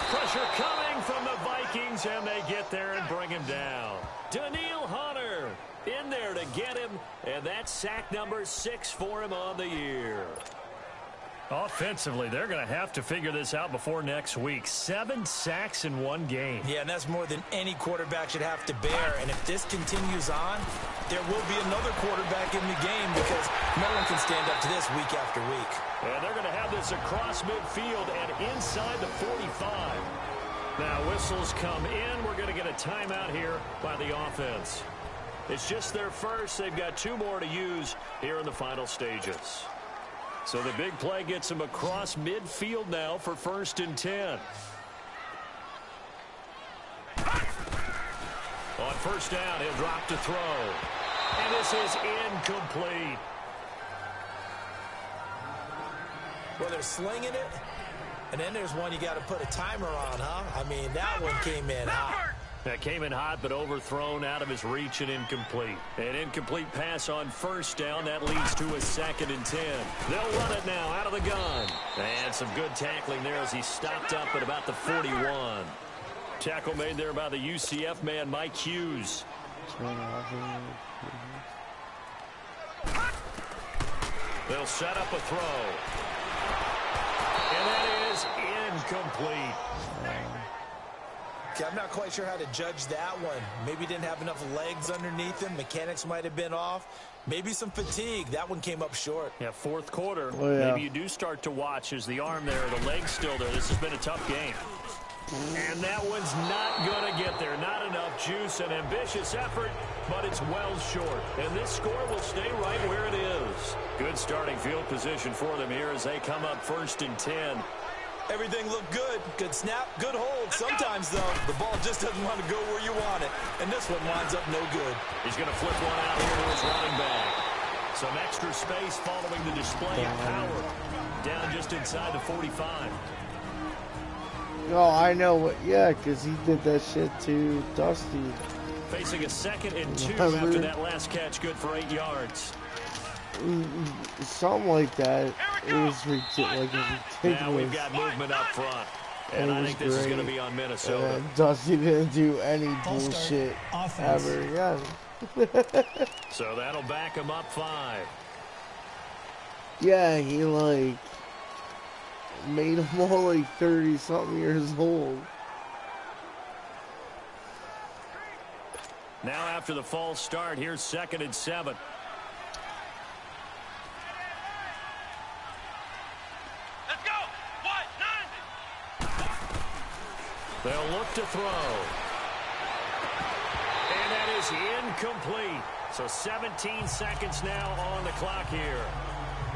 Pressure coming from the Vikings, and they get there and bring him down. Daniil Hunter in there to get him, and that's sack number 6 for him on the year. Offensively, they're going to have to figure this out before next week. 7 sacks in one game. Yeah, and that's more than any quarterback should have to bear. And if this continues on, there will be another quarterback in the game, because no one can stand up to this week after week. And they're going to have this across midfield and inside the 45. Now whistles come in. We're going to get a timeout here by the offense. It's just their first. They've got 2 more to use here in the final stages. So the big play gets him across midfield now for 1st and 10. On 1st down, he'll drop to throw. And this is incomplete. Well, they're slinging it, and then there's one you got to put a timer on, huh? I mean, that one came in hot. That came in hot, but overthrown, out of his reach, and incomplete. An incomplete pass on 1st down. That leads to a 2nd and 10. They'll run it now out of the gun. And some good tackling there as he stopped up at about the 41. Tackle made there by the UCF man, Mike Hughes. They'll set up a throw. And that is incomplete. Okay, I'm not quite sure how to judge that one. Maybe he didn't have enough legs underneath him. Mechanics might have been off. Maybe some fatigue. That one came up short. Yeah, 4th quarter. Oh, yeah. Maybe you do start to watch as the arm there, the leg's still there. This has been a tough game. And that one's not going to get there. Not enough juice. An ambitious effort, but it's well short. And this score will stay right where it is. Good starting field position for them here as they come up 1st and 10. Everything looked good. Good snap, good hold. Sometimes, though, the ball just doesn't want to go where you want it. And this one winds up no good. He's going to flip one out here to his running back. Some extra space following the display of power. Down just inside the 45. Oh, I know what. Yeah, because he did that shit to Dusty. Facing a 2nd and 2 after that last catch, good for 8 yards. Something like that. It was ridiculous. Now we've got movement up front. And I think this is going to be on Minnesota. Dusty didn't do any bullshit ever again. So that'll back him up 5. Yeah, he like made them all like 30-something years old. Now after the false start, here's 2nd and 7. Let's go. What? 90. They'll look to throw. And that is incomplete. So 17 seconds now on the clock here.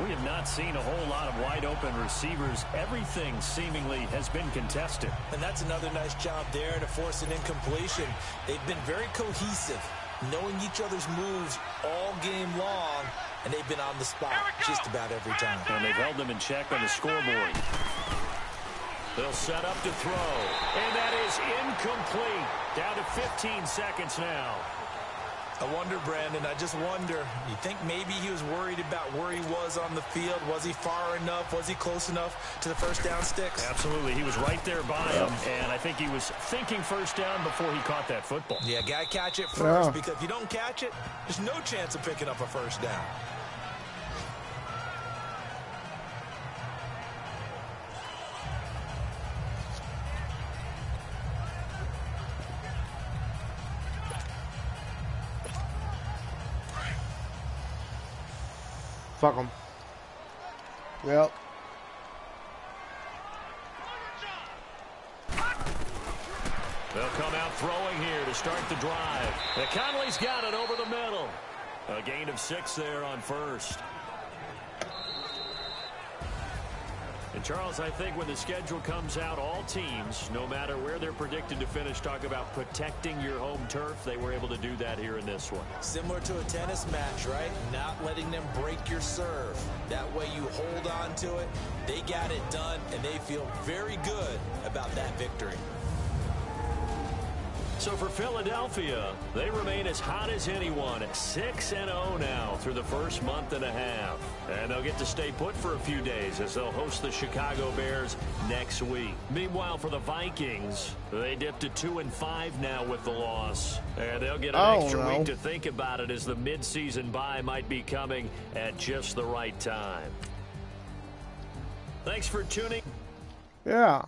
We have not seen a whole lot of wide open receivers. Everything seemingly has been contested. And that's another nice job there to force an incompletion. They've been very cohesive, knowing each other's moves all game long, and they've been on the spot just about every time. And they've held them in check on the scoreboard. They'll set up to throw, and that is incomplete. Down to 15 seconds now. I wonder, Brandon, I just wonder, you think maybe he was worried about where he was on the field? Was he far enough? Was he close enough to the first down sticks? Absolutely. He was right there by him, and I think he was thinking first down before he caught that football. Yeah, got to catch it first, because if you don't catch it, there's no chance of picking up a first down. Fuck them. Yep. They'll come out throwing here to start the drive. Conley's got it over the middle. A gain of 6 there on first. And Charles, I think when the schedule comes out, all teams, no matter where they're predicted to finish, talk about protecting your home turf. They were able to do that here in this one. Similar to a tennis match, right? Not letting them break your serve. That way you hold on to it. They got it done, and they feel very good about that victory. So for Philadelphia, they remain as hot as anyone at 6-0 now through the first month and a half. And they'll get to stay put for a few days as they'll host the Chicago Bears next week. Meanwhile, for the Vikings, they dipped to 2-5 now with the loss. And they'll get an extra week to think about it as the midseason bye might be coming at just the right time. Thanks for tuning. Yeah.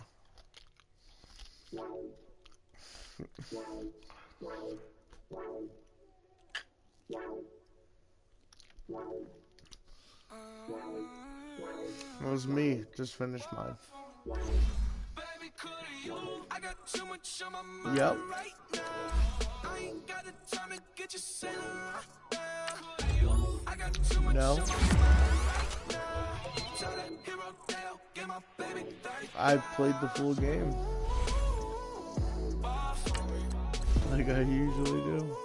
That was me. Just finished mine. Yep. No. I played the full game. Like I usually do.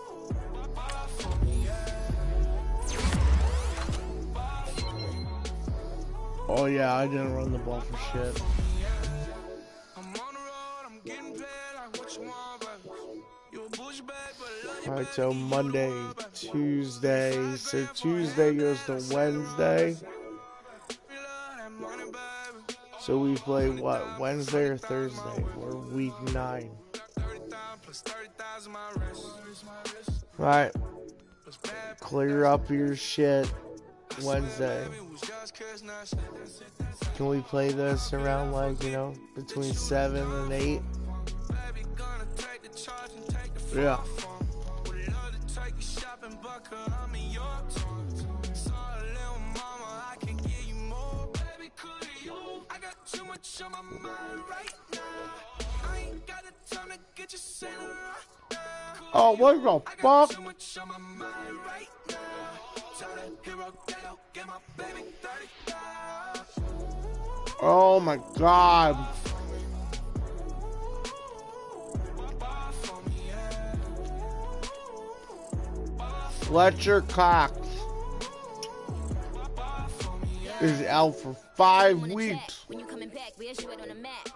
Oh yeah, I didn't run the ball for shit. Alright, so Monday, Tuesday. So Tuesday goes to Wednesday. So we play what? Wednesday or Thursday? We're week 9. Alright. Clear up your shit Wednesday. Can we play this around, like, you know, between 7 and 8? Yeah. Oh, what the fuck? Oh my god. Fletcher Cox is out for 5 weeks. When you coming back, where's you at on the map?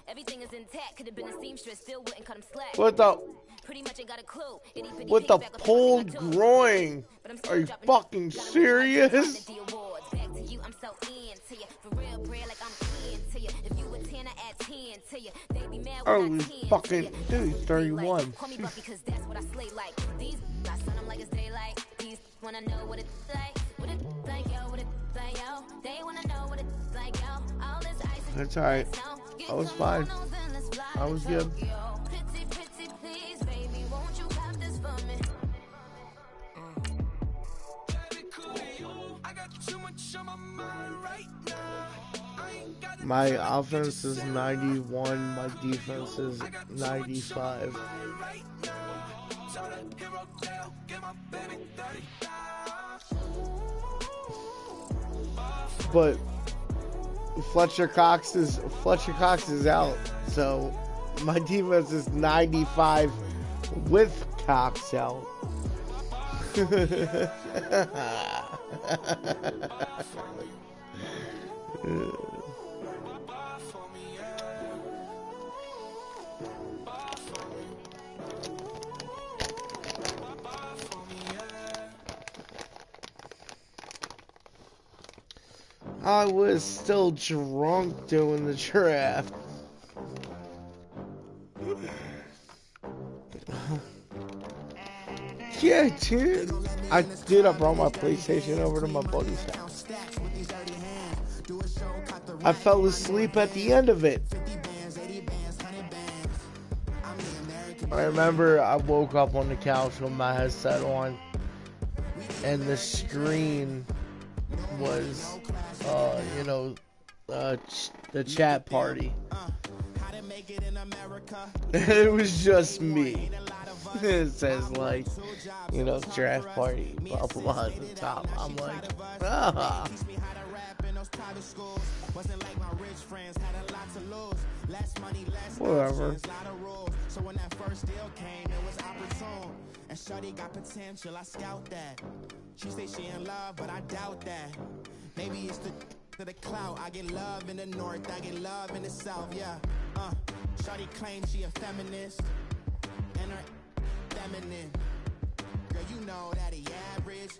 Everything is intact. Could have been a seamstress, still wouldn't cut him slack. What the? Pretty much ain't got a clue. What the pulled groin? Are you fucking serious? Back to you, I'm so into you. For real, bread, like I'm into you. If you a 10, I add 10 to you. They be mad when I 10 fucking dude, he's 31. Call me Buffy, cause that's what I slay like. These I son them like it's daylight. These wanna know what it's like. What it's like, yo, what it's like, yo. They wanna know what it's like, yo. All this ice. That's alright. I was fine. I was good. My offense is 91, my defense is 95. But Fletcher Cox is out, so my defense is 95 with Cox out. I was still drunk doing the draft. Yeah, dude. I brought my PlayStation over to my buddy's house. I fell asleep at the end of it. I remember I woke up on the couch with my headset on, and the screen was, the chat party. It was just me. It says, like, draft party, blah, blah, blah, at the top. I'm like, ah. Whatever. So when that first deal came, it was opportune. And Shorty got potential, I scout that. She say she in love, but I doubt that. Maybe it's the clout. I get love in the north, I get love in the south, yeah. Shorty claims she a feminist, and her feminine. Girl, you know that he average.